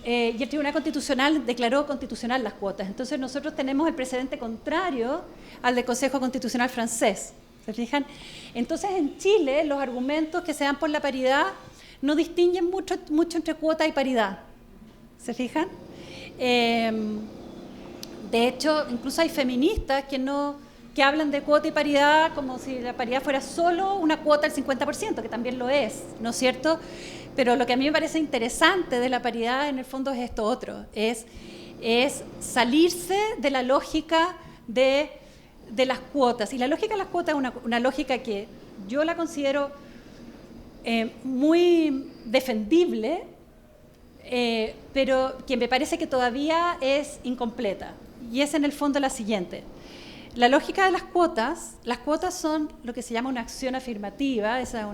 Y el Tribunal Constitucional declaró constitucional las cuotas. Entonces nosotros tenemos el precedente contrario al del Consejo Constitucional francés. ¿Se fijan? Entonces en Chile los argumentos que se dan por la paridad no distinguen mucho entre cuota y paridad. ¿Se fijan? De De hecho, incluso hay feministas que hablan de cuota y paridad como si la paridad fuera solo una cuota del 50%, que también lo es, ¿no es cierto? Pero lo que a mí me parece interesante de la paridad, en el fondo, es esto otro, es salirse de la lógica de las cuotas. Y la lógica de las cuotas es una lógica que yo la considero muy defendible, pero que me parece que todavía es incompleta. Y es en el fondo la siguiente. La lógica de las cuotas son lo que se llama una acción afirmativa, esa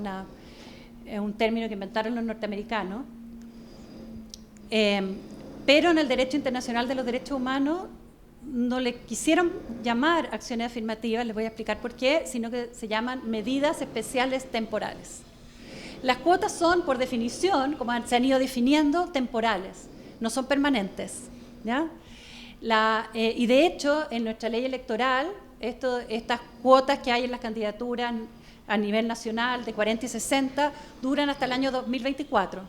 es un término que inventaron los norteamericanos, pero en el derecho internacional de los derechos humanos no le quisieron llamar acciones afirmativas, les voy a explicar por qué, sino que se llaman medidas especiales temporales. Las cuotas son, por definición, como se han ido definiendo, temporales, no son permanentes, ¿ya? Y de hecho, en nuestra ley electoral, estas cuotas que hay en las candidaturas a nivel nacional de 40 y 60 duran hasta el año 2024.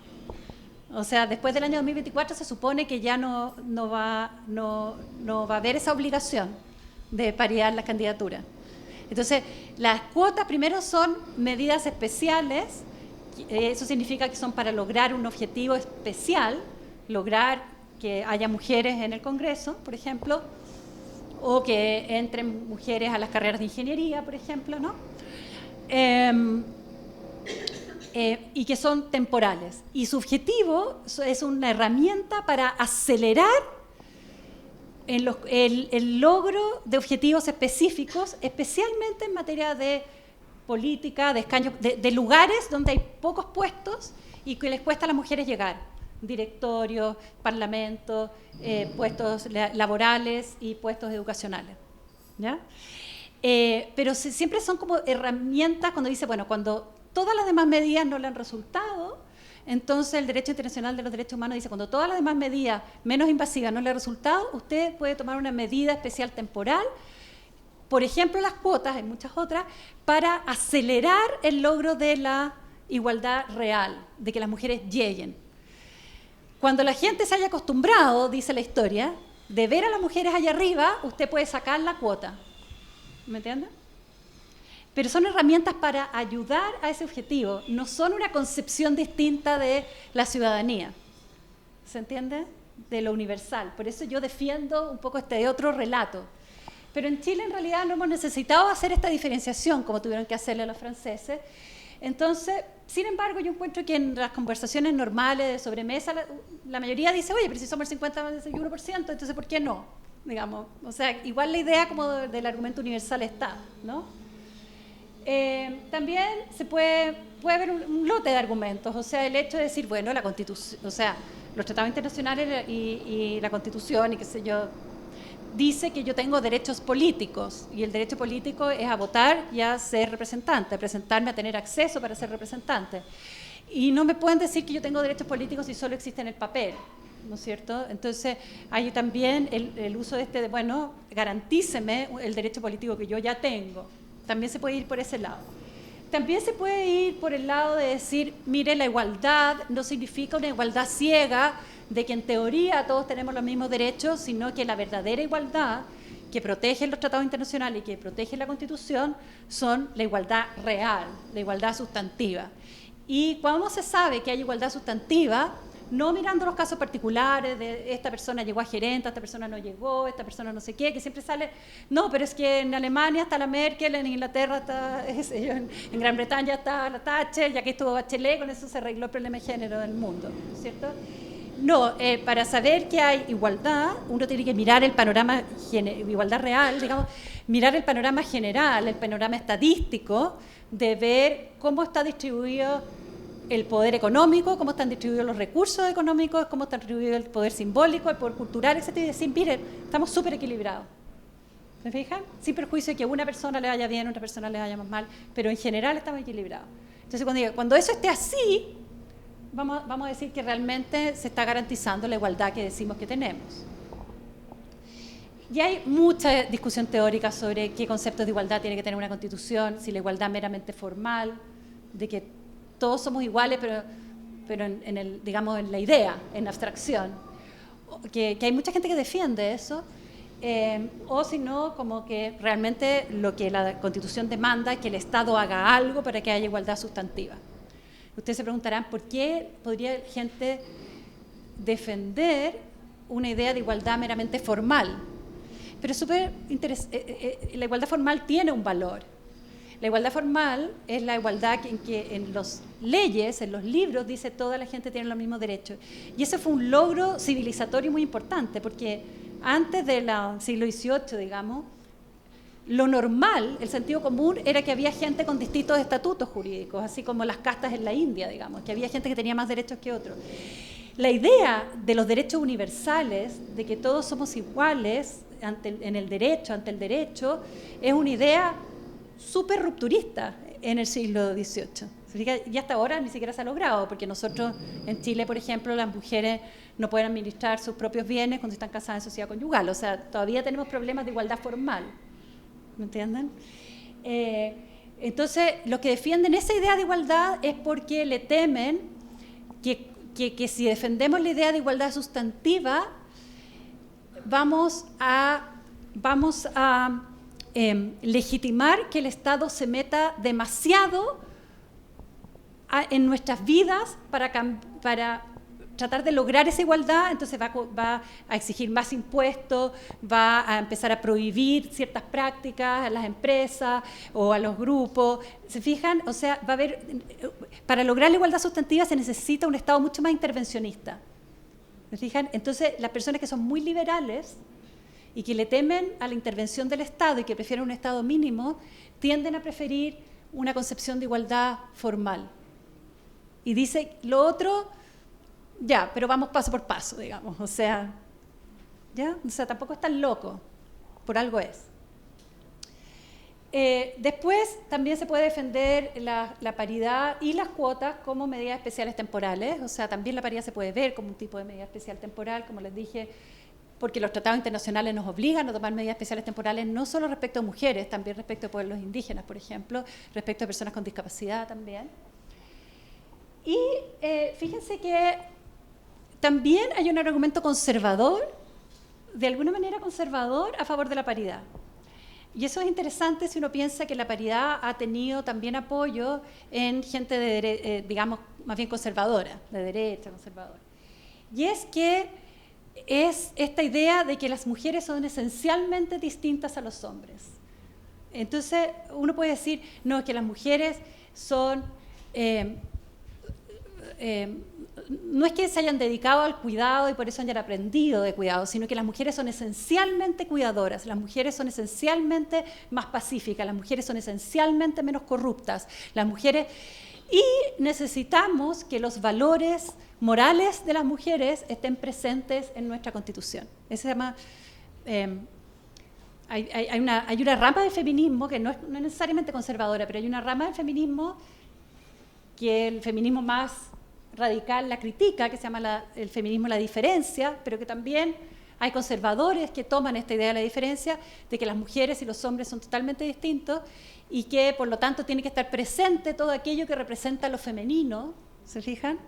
O sea, después del año 2024 se supone que ya no va a haber esa obligación de paridad en las candidaturas. Entonces, las cuotas primero son medidas especiales, eso significa que son para lograr un objetivo especial, lograr que haya mujeres en el Congreso, por ejemplo, o que entren mujeres a las carreras de ingeniería, por ejemplo, ¿no? Y que son temporales. Y su objetivo es una herramienta para acelerar el logro de objetivos específicos, especialmente en materia de política, de escaños, de lugares donde hay pocos puestos y que les cuesta a las mujeres llegar. Directorios, parlamentos, puestos laborales y puestos educacionales, ¿ya? Pero siempre son como herramientas cuando dice, bueno, cuando todas las demás medidas no le han resultado, entonces el derecho internacional de los derechos humanos dice, cuando todas las demás medidas menos invasivas no le han resultado, usted puede tomar una medida especial temporal, por ejemplo las cuotas, hay muchas otras, para acelerar el logro de la igualdad real, de que las mujeres lleguen. Cuando la gente se haya acostumbrado, dice la historia, de ver a las mujeres allá arriba, usted puede sacar la cuota. ¿Me entiende? Pero son herramientas para ayudar a ese objetivo, no son una concepción distinta de la ciudadanía. ¿Se entiende? De lo universal. Por eso yo defiendo un poco este otro relato. Pero en Chile en realidad no hemos necesitado hacer esta diferenciación como tuvieron que hacerle a los franceses. Entonces, sin embargo, yo encuentro que en las conversaciones normales de sobremesa, la mayoría dice, oye, pero si somos el 51%, entonces ¿por qué no? Digamos, o sea, igual la idea como del argumento universal está, ¿no? También se puede haber un lote de argumentos, o sea, el hecho de decir, bueno, la Constitución, o sea, los tratados internacionales y la Constitución y qué sé yo, dice que yo tengo derechos políticos y el derecho político es a votar y a ser representante, a presentarme, a tener acceso para ser representante. Y no me pueden decir que yo tengo derechos políticos si solo existe en el papel, ¿no es cierto? Entonces hay también el uso de bueno, garantíceme el derecho político que yo ya tengo. También se puede ir por ese lado. También se puede ir por el lado de decir, mire, la igualdad no significa una igualdad ciega, de que en teoría todos tenemos los mismos derechos, sino que la verdadera igualdad que protege los tratados internacionales y que protege la Constitución son la igualdad real, la igualdad sustantiva. Y cuando se sabe que hay igualdad sustantiva, no mirando los casos particulares de esta persona llegó a gerente, esta persona no llegó, esta persona no sé qué, que siempre sale, no, pero es que en Alemania está la Merkel, en Inglaterra está, en Gran Bretaña está la Thatcher, ya que estuvo Bachelet, con eso se arregló el problema de género del mundo, ¿no es cierto? No, para saber que hay igualdad, uno tiene que mirar el panorama, igualdad real, digamos, mirar el panorama general, el panorama estadístico, de ver cómo está distribuido el poder económico, cómo están distribuidos los recursos económicos, cómo está distribuido el poder simbólico, el poder cultural, etc. Y decir, miren, estamos súper equilibrados. ¿Se fijan? Sin perjuicio de que a una persona le vaya bien, a otra persona le vaya más mal, pero en general estamos equilibrados. Entonces, cuando eso esté así, vamos a decir que realmente se está garantizando la igualdad que decimos que tenemos. Y hay mucha discusión teórica sobre qué conceptos de igualdad tiene que tener una constitución, si la igualdad meramente formal, de que todos somos iguales, pero digamos, en la idea, en abstracción. Que hay mucha gente que defiende eso, o si no, como que realmente lo que la Constitución demanda es que el Estado haga algo para que haya igualdad sustantiva. Ustedes se preguntarán por qué podría gente defender una idea de igualdad meramente formal. Pero es súper interesante, la igualdad formal tiene un valor. La igualdad formal es la igualdad en que en las leyes, en los libros, dice toda la gente tiene los mismos derechos. Y ese fue un logro civilizatorio muy importante, porque antes del siglo XVIII, digamos, lo normal, el sentido común, era que había gente con distintos estatutos jurídicos, así como las castas en la India, digamos, que había gente que tenía más derechos que otros. La idea de los derechos universales, de que todos somos iguales ante el derecho, es una idea súper rupturista en el siglo XVIII. Y hasta ahora ni siquiera se ha logrado, porque nosotros en Chile, por ejemplo, las mujeres no pueden administrar sus propios bienes cuando están casadas en sociedad conyugal. O sea, todavía tenemos problemas de igualdad formal. ¿Me entienden? Entonces, los que defienden esa idea de igualdad es porque le temen que si defendemos la idea de igualdad sustantiva, vamos a legitimar que el Estado se meta demasiado en nuestras vidas para tratar de lograr esa igualdad. Entonces va a exigir más impuestos, va a empezar a prohibir ciertas prácticas a las empresas o a los grupos. ¿Se fijan? O sea, para lograr la igualdad sustantiva se necesita un Estado mucho más intervencionista. ¿Se fijan? Entonces, las personas que son muy liberales y que le temen a la intervención del Estado y que prefieren un Estado mínimo, tienden a preferir una concepción de igualdad formal. Y dice, lo otro, ya, pero vamos paso por paso, digamos. O sea, ¿ya? O sea, tampoco es tan loco, por algo es. Después también se puede defender la paridad y las cuotas como medidas especiales temporales. O sea, también la paridad se puede ver como un tipo de medida especial temporal, como les dije, porque los tratados internacionales nos obligan a tomar medidas especiales temporales no solo respecto a mujeres, también respecto a pueblos indígenas, por ejemplo, respecto a personas con discapacidad también. Y fíjense que también hay un argumento conservador, de alguna manera conservador, a favor de la paridad. Y eso es interesante si uno piensa que la paridad ha tenido también apoyo en gente, digamos, más bien conservadora, de derecha, conservadora. Y es que es esta idea de que las mujeres son esencialmente distintas a los hombres. Entonces, uno puede decir, no, es que las mujeres son... no es que se hayan dedicado al cuidado y por eso hayan aprendido de cuidado, sino que las mujeres son esencialmente cuidadoras, las mujeres son esencialmente más pacíficas, las mujeres son esencialmente menos corruptas, las mujeres... Y necesitamos que los valores morales de las mujeres estén presentes en nuestra Constitución. Eso se llama... hay una rama del feminismo que no es necesariamente conservadora, pero hay una rama del feminismo que el feminismo más radical la critica, que se llama el feminismo la diferencia, pero que también hay conservadores que toman esta idea de la diferencia, de que las mujeres y los hombres son totalmente distintos y que por lo tanto tiene que estar presente todo aquello que representa lo femenino. ¿Se fijan?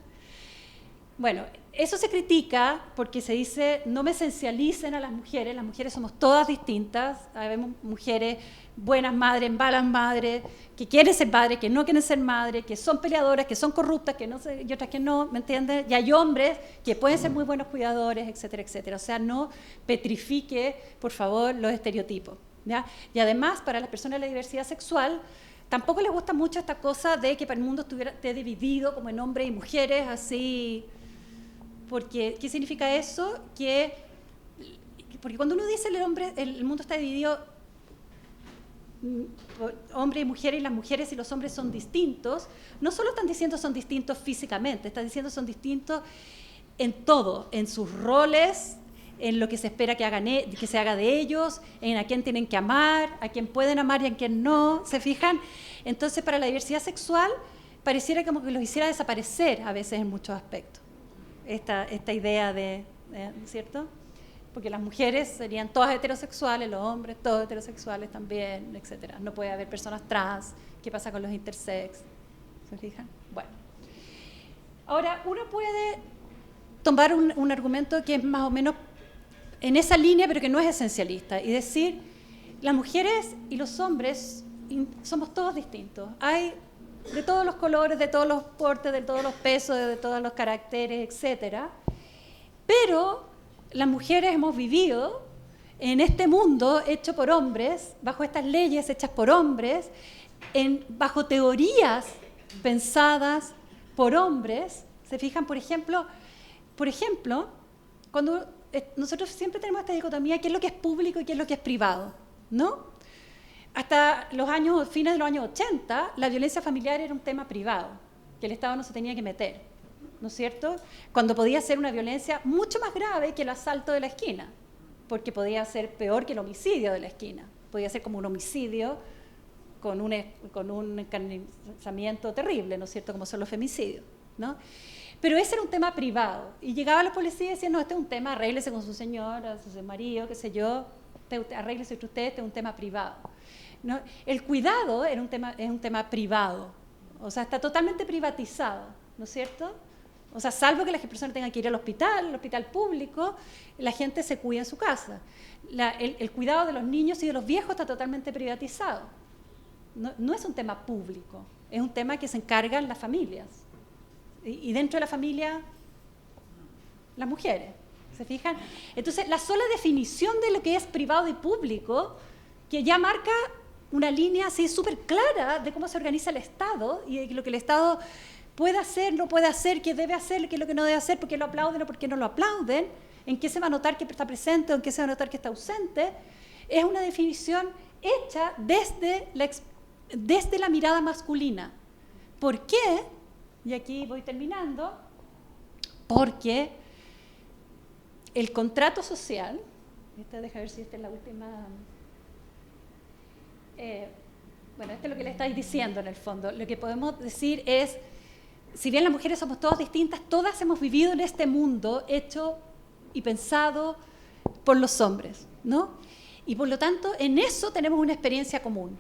Bueno, eso se critica porque se dice no me esencialicen a las mujeres somos todas distintas, vemos mujeres buenas madres, malas madres, que quieren ser madres, que no quieren ser madres, que son peleadoras, que son corruptas, que no sé, y otras que no, ¿me entiendes? Y hay hombres que pueden ser muy buenos cuidadores, etcétera, etcétera. O sea, no petrifique, por favor, los estereotipos, ¿ya? Y además, para las personas de la diversidad sexual, tampoco les gusta mucho esta cosa de que para el mundo esté dividido como en hombres y mujeres, así... Porque, ¿qué significa eso? Porque cuando uno dice el mundo está dividido por hombres y mujeres, y las mujeres y los hombres son distintos, no solo están diciendo son distintos físicamente, están diciendo son distintos en todo, en sus roles, en lo que se espera que se haga de ellos, en a quién tienen que amar, a quién pueden amar y a quién no, ¿se fijan? Entonces, para la diversidad sexual, pareciera como que los hiciera desaparecer a veces en muchos aspectos. Esta idea ¿cierto? Porque las mujeres serían todas heterosexuales, los hombres todos heterosexuales también, etcétera. No puede haber personas trans. ¿Qué pasa con los intersex? ¿Se fijan? Bueno. Ahora, uno puede tomar un argumento que es más o menos en esa línea, pero que no es esencialista, y decir, las mujeres y los hombres somos todos distintos. Hay de todos los colores, de todos los portes, de todos los pesos, de todos los caracteres, etc. Pero las mujeres hemos vivido en este mundo hecho por hombres, bajo estas leyes hechas por hombres, bajo teorías pensadas por hombres. ¿Se fijan? Por ejemplo, cuando nosotros siempre tenemos esta dicotomía, qué es lo que es público y qué es lo que es privado, ¿no? Hasta fines de los años 80, la violencia familiar era un tema privado, que el Estado no se tenía que meter, ¿no es cierto? Cuando podía ser una violencia mucho más grave que el asalto de la esquina, porque podía ser peor que el homicidio de la esquina, podía ser como un homicidio con un encarnizamiento terrible, ¿no es cierto?, como son los femicidios, ¿no? Pero ese era un tema privado, y llegaba la policía y decía, no, este es un tema, arréglese con su señora, su marido, qué sé yo, arréglese entre ustedes, este es un tema privado, ¿no? El cuidado es un tema privado, o sea, está totalmente privatizado, ¿no es cierto? O sea, salvo que las personas tengan que ir al hospital público, la gente se cuida en su casa. El cuidado de los niños y de los viejos está totalmente privatizado. No es un tema público, es un tema que se encargan las familias. Y dentro de la familia, las mujeres. ¿Se fijan? Entonces, la sola definición de lo que es privado y público, que ya marca una línea así súper clara de cómo se organiza el Estado y de lo que el Estado puede hacer, no puede hacer, qué debe hacer, qué es lo que no debe hacer, por qué lo aplauden o por qué no lo aplauden, en qué se va a notar que está presente o en qué se va a notar que está ausente, es una definición hecha desde la mirada masculina. ¿Por qué? Y aquí voy terminando. Porque el contrato social, deja ver si esta es la última... bueno, esto es lo que le estáis diciendo en el fondo. Lo que podemos decir es, si bien las mujeres somos todas distintas, todas hemos vivido en este mundo hecho y pensado por los hombres, ¿no? Y por lo tanto, en eso tenemos una experiencia común.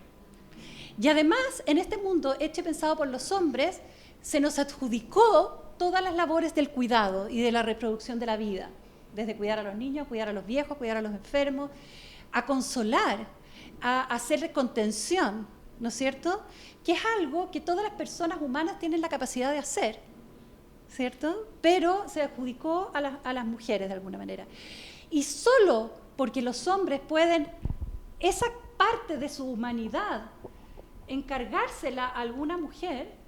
Y además, en este mundo hecho y pensado por los hombres, se nos adjudicó todas las labores del cuidado y de la reproducción de la vida, desde cuidar a los niños, cuidar a los viejos, cuidar a los enfermos, a consolar, a hacer contención, ¿no es cierto? Que es algo que todas las personas humanas tienen la capacidad de hacer, ¿cierto? Pero se adjudicó a las mujeres de alguna manera. Y solo porque los hombres pueden, esa parte de su humanidad, encargársela a alguna mujer,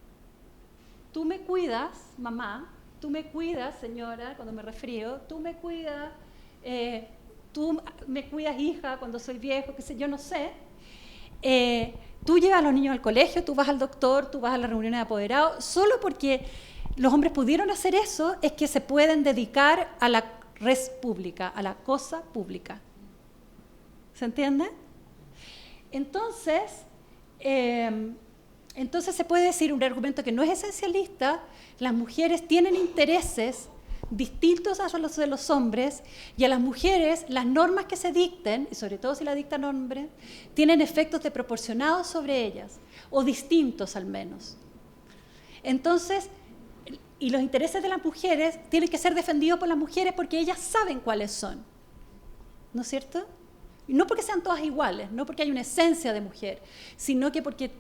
tú me cuidas, mamá, tú me cuidas, señora, cuando me resfrío, tú me cuidas, hija, cuando soy viejo, qué sé yo, no sé. Tú llevas a los niños al colegio, tú vas al doctor, tú vas a las reuniones de apoderados, solo porque los hombres pudieron hacer eso es que se pueden dedicar a la res pública, a la cosa pública. ¿Se entiende? Entonces se puede decir un argumento que no es esencialista, las mujeres tienen intereses distintos a los de los hombres, y a las mujeres las normas que se dicten, y sobre todo si las dictan hombres, tienen efectos desproporcionados sobre ellas, o distintos al menos. Entonces, y los intereses de las mujeres tienen que ser defendidos por las mujeres porque ellas saben cuáles son, ¿no es cierto? Y no porque sean todas iguales, no porque hay una esencia de mujer, sino que porque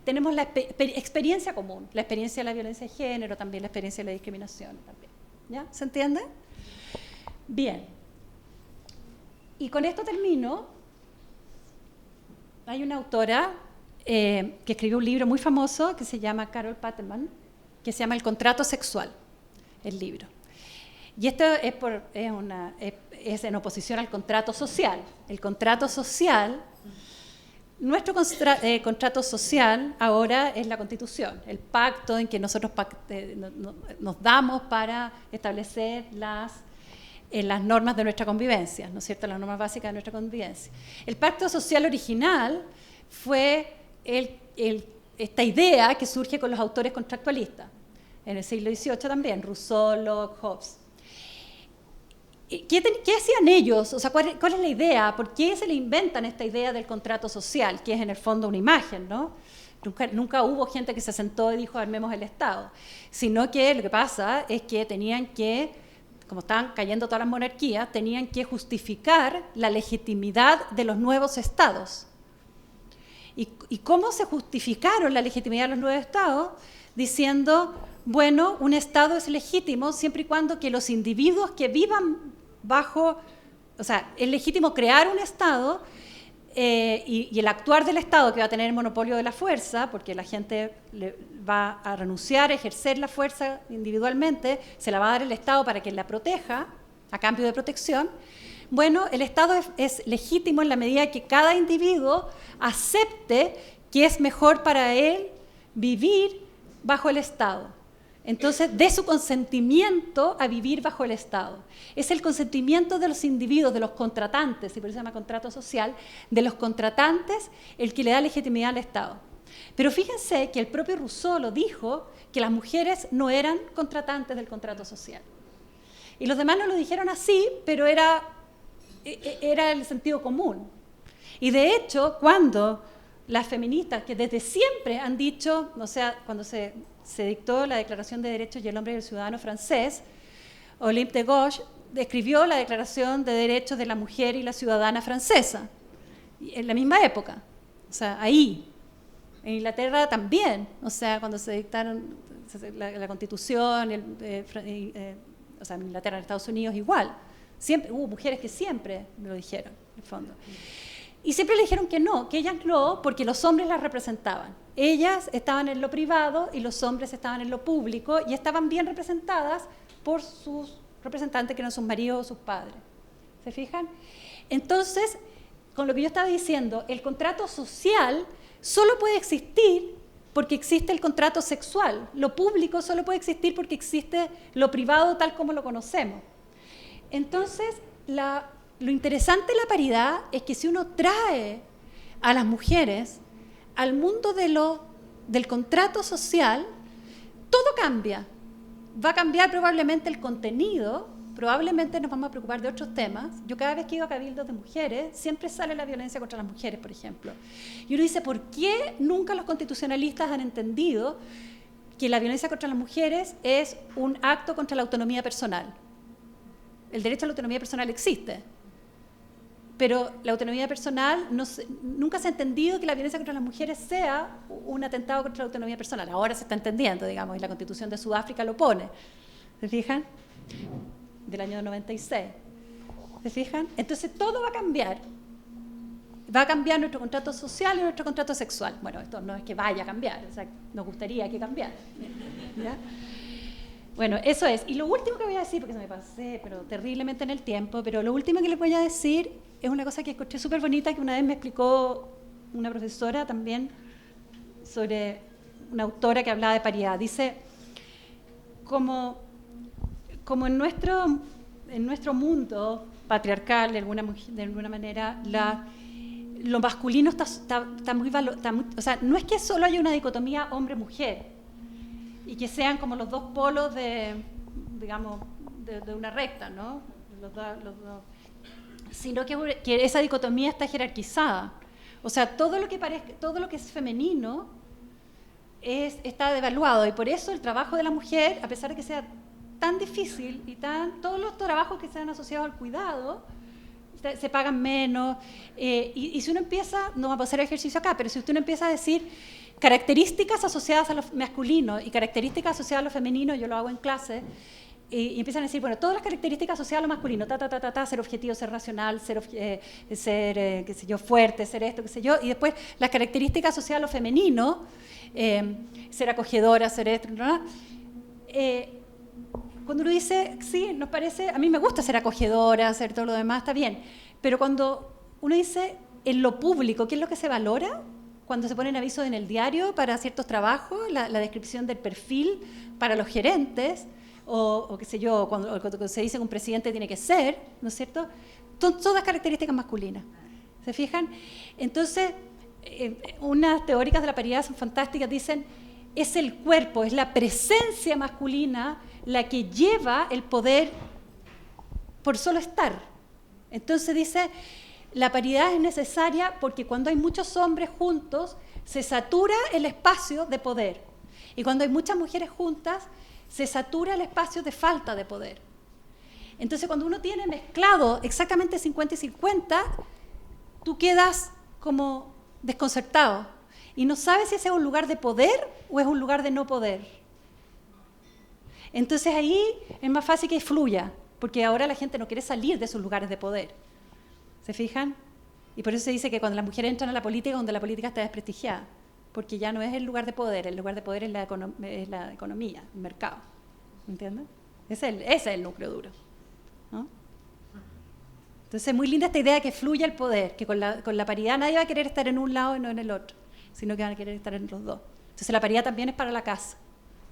tenemos la experiencia común, la experiencia de la violencia de género, también la experiencia de la discriminación. También. ¿Ya? ¿Se entiende? Bien. Y con esto termino. Hay una autora que escribió un libro muy famoso que se llama Carol Pateman, que se llama El contrato sexual, el libro. Y esto es en oposición al contrato social. El contrato social, nuestro contrato social ahora es la Constitución, el pacto en que nosotros nos damos para establecer las normas de nuestra convivencia, ¿no es cierto?, las normas básicas de nuestra convivencia. El pacto social original fue esta idea que surge con los autores contractualistas, en el siglo XVIII también, Rousseau, Locke, Hobbes. ¿Qué hacían ellos? O sea, ¿cuál es la idea? ¿Por qué se le inventan esta idea del contrato social, que es en el fondo una imagen, ¿no? Nunca hubo gente que se sentó y dijo armemos el Estado, sino que lo que pasa es que tenían que como estaban cayendo todas las monarquías, tenían que justificar la legitimidad de los nuevos estados. ¿Y cómo se justificaron la legitimidad de los nuevos estados? Diciendo, bueno, un estado es legítimo siempre y cuando que los individuos que vivan bajo, o sea, es legítimo crear un estado y el actuar del estado que va a tener el monopolio de la fuerza, porque la gente va a renunciar a ejercer la fuerza individualmente, se la va a dar el estado para que la proteja, a cambio de protección. Bueno, el estado es legítimo en la medida que cada individuo acepte que es mejor para él vivir bajo el estado. Entonces, de su consentimiento a vivir bajo el Estado. Es el consentimiento de los individuos, de los contratantes, y por eso se llama contrato social, de los contratantes el que le da legitimidad al Estado. Pero fíjense que el propio Rousseau lo dijo, que las mujeres no eran contratantes del contrato social. Y los demás no lo dijeron así, pero era el sentido común. Y de hecho, cuando las feministas, que desde siempre han dicho, o sea, cuando se dictó la Declaración de Derechos y el Hombre y el Ciudadano francés, Olympe de Gouges describió la Declaración de Derechos de la Mujer y la Ciudadana francesa, en la misma época, o sea, ahí. En Inglaterra también, o sea, cuando se dictaron la Constitución, o sea, en Inglaterra, en Estados Unidos igual. Siempre, hubo mujeres que siempre me lo dijeron, en el fondo. Y siempre le dijeron que no, que ellas no, porque los hombres las representaban. Ellas estaban en lo privado y los hombres estaban en lo público y estaban bien representadas por sus representantes, que eran sus maridos o sus padres. ¿Se fijan? Entonces, con lo que yo estaba diciendo, el contrato social solo puede existir porque existe el contrato sexual. Lo público solo puede existir porque existe lo privado tal como lo conocemos. Entonces, lo interesante de la paridad es que si uno trae a las mujeres al mundo del contrato social, todo cambia. Va a cambiar probablemente el contenido, probablemente nos vamos a preocupar de otros temas. Yo cada vez que iba a cabildos de mujeres, siempre sale la violencia contra las mujeres, por ejemplo. Y uno dice, ¿por qué nunca los constitucionalistas han entendido que la violencia contra las mujeres es un acto contra la autonomía personal? El derecho a la autonomía personal existe, pero la autonomía personal nunca se ha entendido que la violencia contra las mujeres sea un atentado contra la autonomía personal. Ahora se está entendiendo, digamos, y la Constitución de Sudáfrica lo pone. ¿Se fijan? Del año 96. ¿Se fijan? Entonces todo va a cambiar. Va a cambiar nuestro contrato social y nuestro contrato sexual. Bueno, esto no es que vaya a cambiar, o sea, nos gustaría que cambiara. ¿Ya? Bueno, eso es. Y lo último que voy a decir, porque se me pasé, pero terriblemente en el tiempo, pero lo último que les voy a decir es una cosa que escuché súper bonita, que una vez me explicó una profesora también sobre una autora que hablaba de paridad. Dice, como en nuestro mundo patriarcal, de alguna manera, lo masculino está muy valorado. O sea, no es que solo haya una dicotomía hombre-mujer, y que sean como los dos polos de una recta, ¿no? Los dos, sino que esa dicotomía está jerarquizada. O sea, todo lo que es femenino está devaluado, y por eso el trabajo de la mujer, a pesar de que sea tan difícil y todos los trabajos que sean asociados al cuidado se pagan menos, y si uno empieza, no vamos a hacer ejercicio acá, pero si usted empieza a decir características asociadas a lo masculino y características asociadas a lo femenino, yo lo hago en clase, y empiezan a decir, bueno, todas las características asociadas a lo masculino, ser objetivo, ser racional, ser qué sé yo, fuerte, ser esto, qué sé yo, y después las características asociadas a lo femenino, ser acogedora, ser esto, ¿no? Cuando uno dice, sí, nos parece, a mí me gusta ser acogedora, hacer todo lo demás, está bien, pero cuando uno dice en lo público, ¿qué es lo que se valora? Cuando se ponen avisos en el diario para ciertos trabajos, la descripción del perfil para los gerentes, o qué sé yo, cuando se dice que un presidente tiene que ser, ¿no es cierto? Son todas características masculinas, ¿se fijan? Entonces, unas teóricas de la paridad son fantásticas, dicen, es el cuerpo, es la presencia masculina la que lleva el poder por solo estar. Entonces dice, la paridad es necesaria porque cuando hay muchos hombres juntos, se satura el espacio de poder. Y cuando hay muchas mujeres juntas, se satura el espacio de falta de poder. Entonces, cuando uno tiene mezclado exactamente 50 y 50, tú quedas como desconcertado y no sabes si ese es un lugar de poder o es un lugar de no poder. Entonces ahí es más fácil que fluya, porque ahora la gente no quiere salir de sus lugares de poder. ¿Se fijan? Y por eso se dice que cuando las mujeres entran a la política, donde la política está desprestigiada, porque ya no es el lugar de poder es la economía, el mercado. ¿Entiendes? Ese es el núcleo duro, ¿no? Entonces es muy linda esta idea de que fluya el poder, que con la paridad nadie va a querer estar en un lado y no en el otro, sino que van a querer estar en los dos. Entonces la paridad también es para la casa,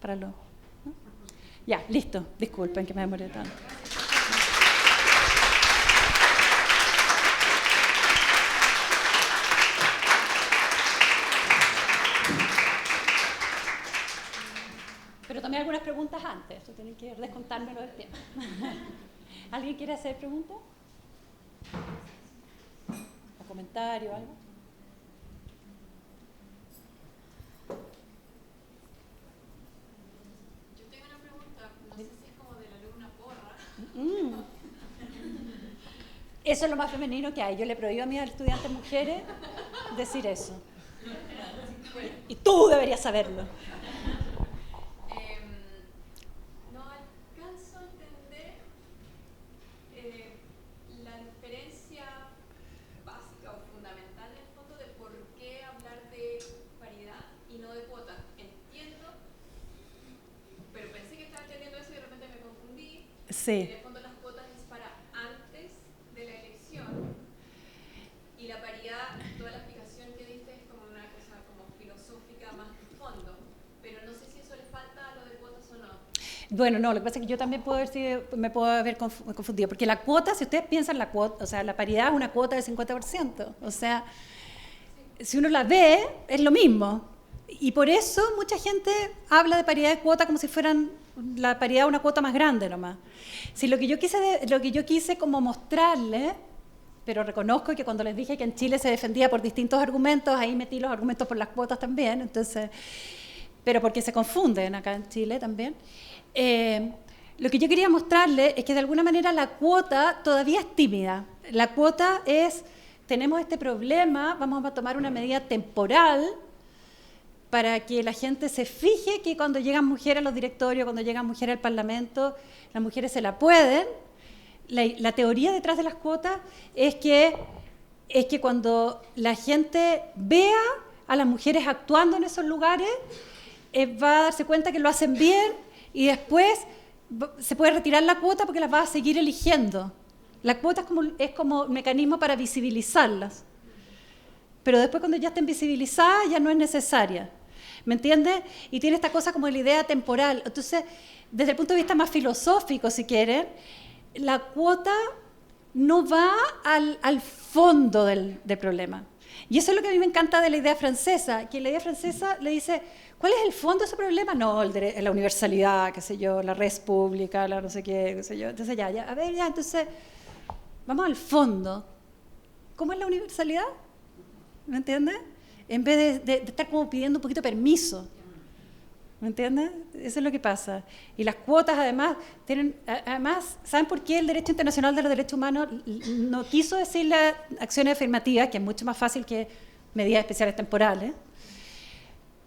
para los... ¿no? Ya, listo. Disculpen que me demoré tanto. Pero tomé algunas preguntas antes, eso tienen que descontármelo del tiempo. ¿Alguien quiere hacer preguntas? ¿O comentario, algo? Yo tengo una pregunta, no sé si es como de la alumna porra. Eso es lo más femenino que hay. Yo le prohíbo a mis estudiantes mujeres decir eso. Y tú deberías saberlo. No alcanzo a entender la diferencia básica o fundamental en el fondo de por qué hablar de paridad y no de cuota. Entiendo, pero pensé que estaba entendiendo eso y de repente me confundí. Sí. En el fondo las cuotas es para antes de la elección y la paridad, toda la explicación que diste es como una cosa como filosófica más de fondo, pero no sé si eso le falta a lo de cuotas o no. Bueno, no, lo que pasa es que yo también me puedo haber confundido, porque la cuota, si ustedes piensan la cuota, o sea, la paridad es una cuota del 50%, o sea, si uno la ve, es lo mismo. Y por eso mucha gente habla de paridad de cuota como si fueran la paridad una cuota más grande nomás. Si lo que yo quise como mostrarle, pero reconozco que cuando les dije que en Chile se defendía por distintos argumentos, ahí metí los argumentos por las cuotas también, entonces, pero porque se confunden acá en Chile también. Lo que yo quería mostrarle es que de alguna manera la cuota todavía es tímida. La cuota es, tenemos este problema, vamos a tomar una medida temporal para que la gente se fije que cuando llegan mujeres a los directorios, cuando llegan mujeres al Parlamento, las mujeres se la pueden. La teoría detrás de las cuotas es que cuando la gente vea a las mujeres actuando en esos lugares, va a darse cuenta que lo hacen bien y después se puede retirar la cuota porque las va a seguir eligiendo. La cuota es como un mecanismo para visibilizarlas. Pero después cuando ya estén visibilizadas ya no es necesaria. ¿Me entiendes? Y tiene esta cosa como la idea temporal. Entonces, desde el punto de vista más filosófico, si quieren, la cuota no va al fondo del problema. Y eso es lo que a mí me encanta de la idea francesa, que la idea francesa le dice, ¿cuál es el fondo de ese problema? No, la universalidad, qué sé yo, la res pública, la no sé qué sé yo. Entonces entonces, vamos al fondo. ¿Cómo es la universalidad? ¿Me entiendes? En vez de estar como pidiendo un poquito de permiso. ¿Me entiendes? Eso es lo que pasa. Y las cuotas, además, ¿saben por qué el derecho internacional de los derechos humanos no quiso decir las acciones afirmativas, que es mucho más fácil que medidas especiales temporales?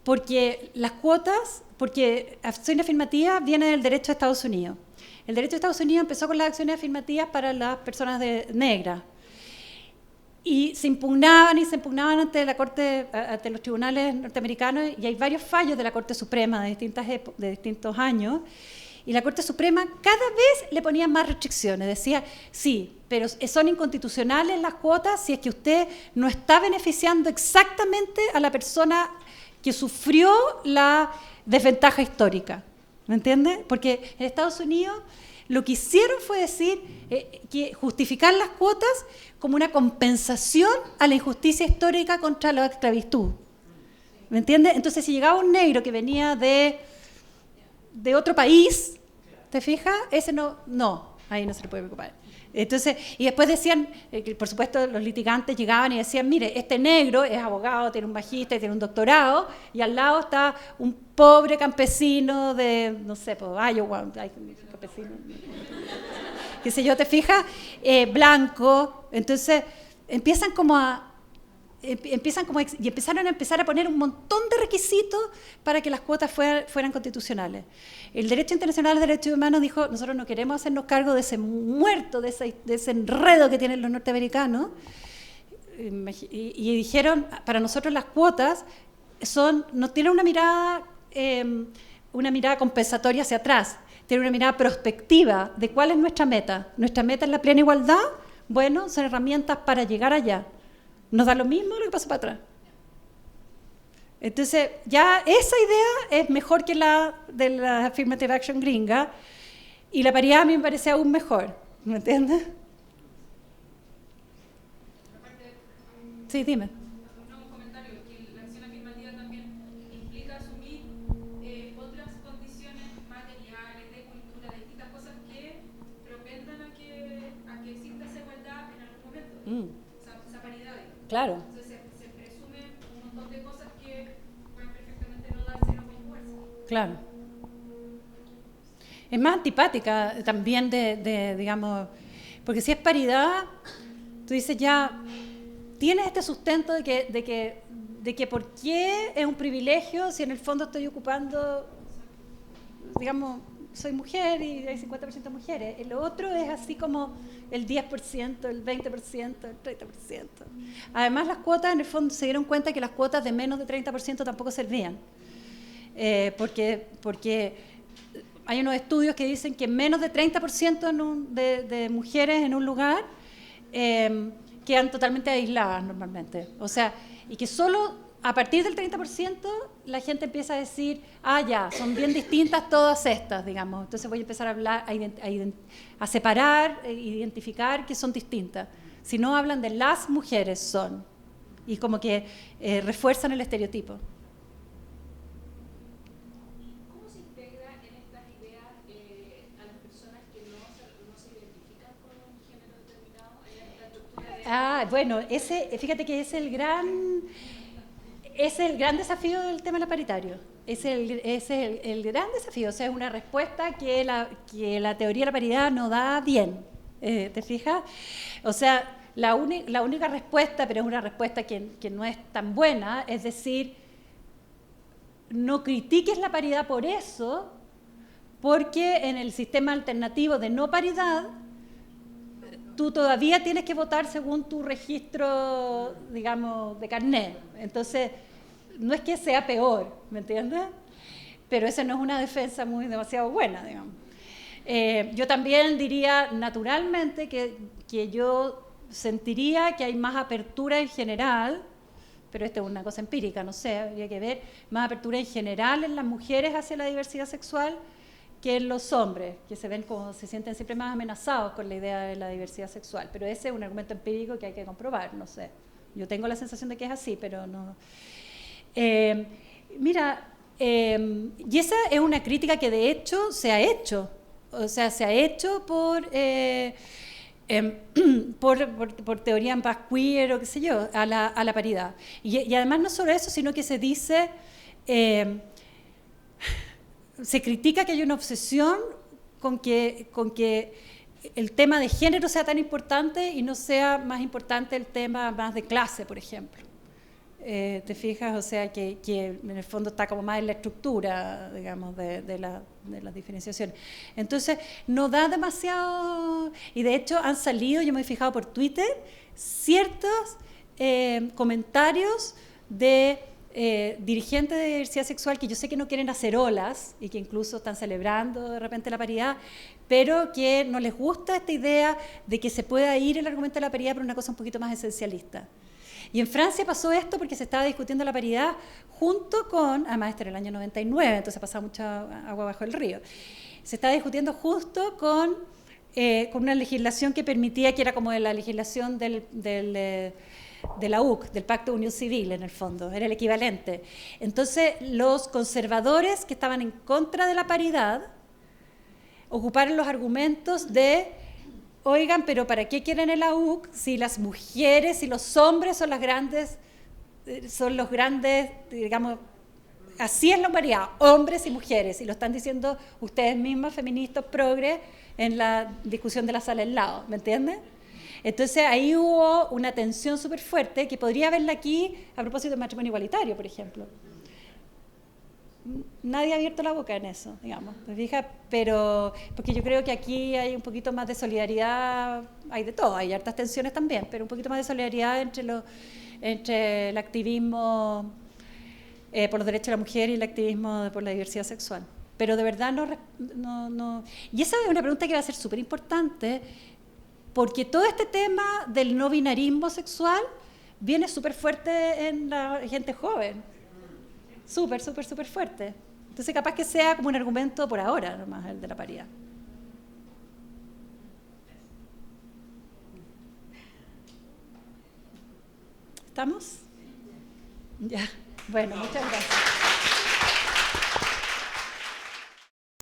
Porque las cuotas, porque acciones afirmativas viene del derecho de Estados Unidos. El derecho de Estados Unidos empezó con las acciones afirmativas para las personas negras. Y se impugnaban ante la Corte, ante los tribunales norteamericanos, y hay varios fallos de la Corte Suprema de distintos años, y la Corte Suprema cada vez le ponía más restricciones. Decía, sí, pero son inconstitucionales las cuotas si es que usted no está beneficiando exactamente a la persona que sufrió la desventaja histórica. ¿Me entiende? Porque en Estados Unidos lo que hicieron fue decir que justificar las cuotas como una compensación a la injusticia histórica contra la esclavitud. ¿Me entiendes? Entonces, si llegaba un negro que venía de otro país, ¿te fijas? Ese no, ahí no se le puede preocupar. Entonces, y después decían, por supuesto, los litigantes llegaban y decían, mire, este negro es abogado, tiene un magíster, tiene un doctorado, y al lado está un pobre campesino de, no sé, pues, Iowa, campesino. qué sé yo, ¿te fijas? Blanco. Entonces empiezan como a y empezaron a poner un montón de requisitos para que las cuotas fueran constitucionales. El derecho internacional de derechos humanos dijo, nosotros no queremos hacernos cargo de ese muerto, de ese enredo que tienen los norteamericanos, y dijeron, para nosotros las cuotas no tienen una mirada compensatoria hacia atrás, tienen una mirada prospectiva de cuál es nuestra meta. Nuestra meta es la plena igualdad. Bueno, son herramientas para llegar allá. Nos da lo mismo lo que pasa para atrás. Entonces, ya esa idea es mejor que la de la Affirmative Action gringa, y la paridad a mí me parece aún mejor. ¿Me entiendes? Sí, dime. Un comentario, que la acción afirmativa también implica asumir otras condiciones materiales, de cultura, de distintas cosas que propendan a que exista esa igualdad en algún momento. Esa paridad. Claro. Entonces se presume un montón de cosas que pueden perfectamente no darse con fuerza. Claro. Es más antipática también digamos, porque si es paridad, tú dices ya, tienes este sustento de que por qué es un privilegio si en el fondo estoy ocupando, digamos, soy mujer y hay 50% de mujeres. El otro es así como el 10%, el 20%, el 30%. Además, las cuotas, en el fondo, se dieron cuenta que las cuotas de menos de 30% tampoco servían. Porque hay unos estudios que dicen que menos de 30% de mujeres en un lugar quedan totalmente aisladas normalmente. O sea, y que solo a partir del 30% la gente empieza a decir, ya, son bien distintas todas estas, digamos. Entonces voy a empezar a hablar, a separar, identificar que son distintas. Si no hablan de las mujeres son, y como que refuerzan el estereotipo. ¿Cómo se integra en estas ideas a las personas que no se identifican con un género determinado? Bueno, fíjate que es el gran desafío del tema paritario. Es el gran desafío. O sea, es una respuesta que la teoría de la paridad no da bien. ¿Te fijas? O sea, la única respuesta, pero es una respuesta que no es tan buena, es decir, no critiques la paridad por eso, porque en el sistema alternativo de no paridad, tú todavía tienes que votar según tu registro, digamos, de carnet. Entonces, no es que sea peor, ¿me entiendes? Pero esa no es una defensa demasiado buena, digamos. Yo también diría, naturalmente, que yo sentiría que hay más apertura en general, pero esto es una cosa empírica, no sé, habría que ver, más apertura en general en las mujeres hacia la diversidad sexual que en los hombres, que se sienten siempre más amenazados con la idea de la diversidad sexual. Pero ese es un argumento empírico que hay que comprobar, no sé. Yo tengo la sensación de que es así, pero no. Mira, y esa es una crítica que de hecho se ha hecho. O sea, se ha hecho por teoría más queer o qué sé yo, a la paridad. Y además no solo eso, sino que se dice... se critica que hay una obsesión con que el tema de género sea tan importante y no sea más importante el tema más de clase, por ejemplo. ¿Te fijas? O sea, que en el fondo está como más en la estructura, digamos, de la diferenciación. Entonces, no da demasiado... Y de hecho han salido, yo me he fijado por Twitter, ciertos comentarios de... dirigentes de diversidad sexual que yo sé que no quieren hacer olas y que incluso están celebrando de repente la paridad, pero que no les gusta esta idea de que se pueda ir el argumento de la paridad por una cosa un poquito más esencialista. Y en Francia pasó esto porque se estaba discutiendo la paridad junto con, además este era el año 99, entonces pasaba mucha agua bajo el río, se estaba discutiendo justo con una legislación que permitía, que era como la legislación de la UC, del Pacto de Unión Civil, en el fondo, era el equivalente. Entonces, los conservadores que estaban en contra de la paridad ocuparon los argumentos de, oigan, pero ¿para qué quieren el AUC si las mujeres y los hombres son los grandes, digamos, así es la paridad, hombres y mujeres, y lo están diciendo ustedes mismas, feministas, progres, en la discusión de la sala al lado, ¿me entienden? Entonces ahí hubo una tensión súper fuerte que podría haberla aquí a propósito del matrimonio igualitario, por ejemplo. Nadie ha abierto la boca en eso, digamos, ¿te fijas? Pero, porque yo creo que aquí hay un poquito más de solidaridad, hay de todo, hay hartas tensiones también, pero un poquito más de solidaridad entre el activismo por los derechos de la mujer y el activismo por la diversidad sexual. Pero de verdad no. Y esa es una pregunta que va a ser súper importante, porque todo este tema del no binarismo sexual viene súper fuerte en la gente joven. Súper fuerte. Entonces capaz que sea como un argumento por ahora nomás el de la paridad. ¿Estamos? Ya. Bueno, muchas gracias.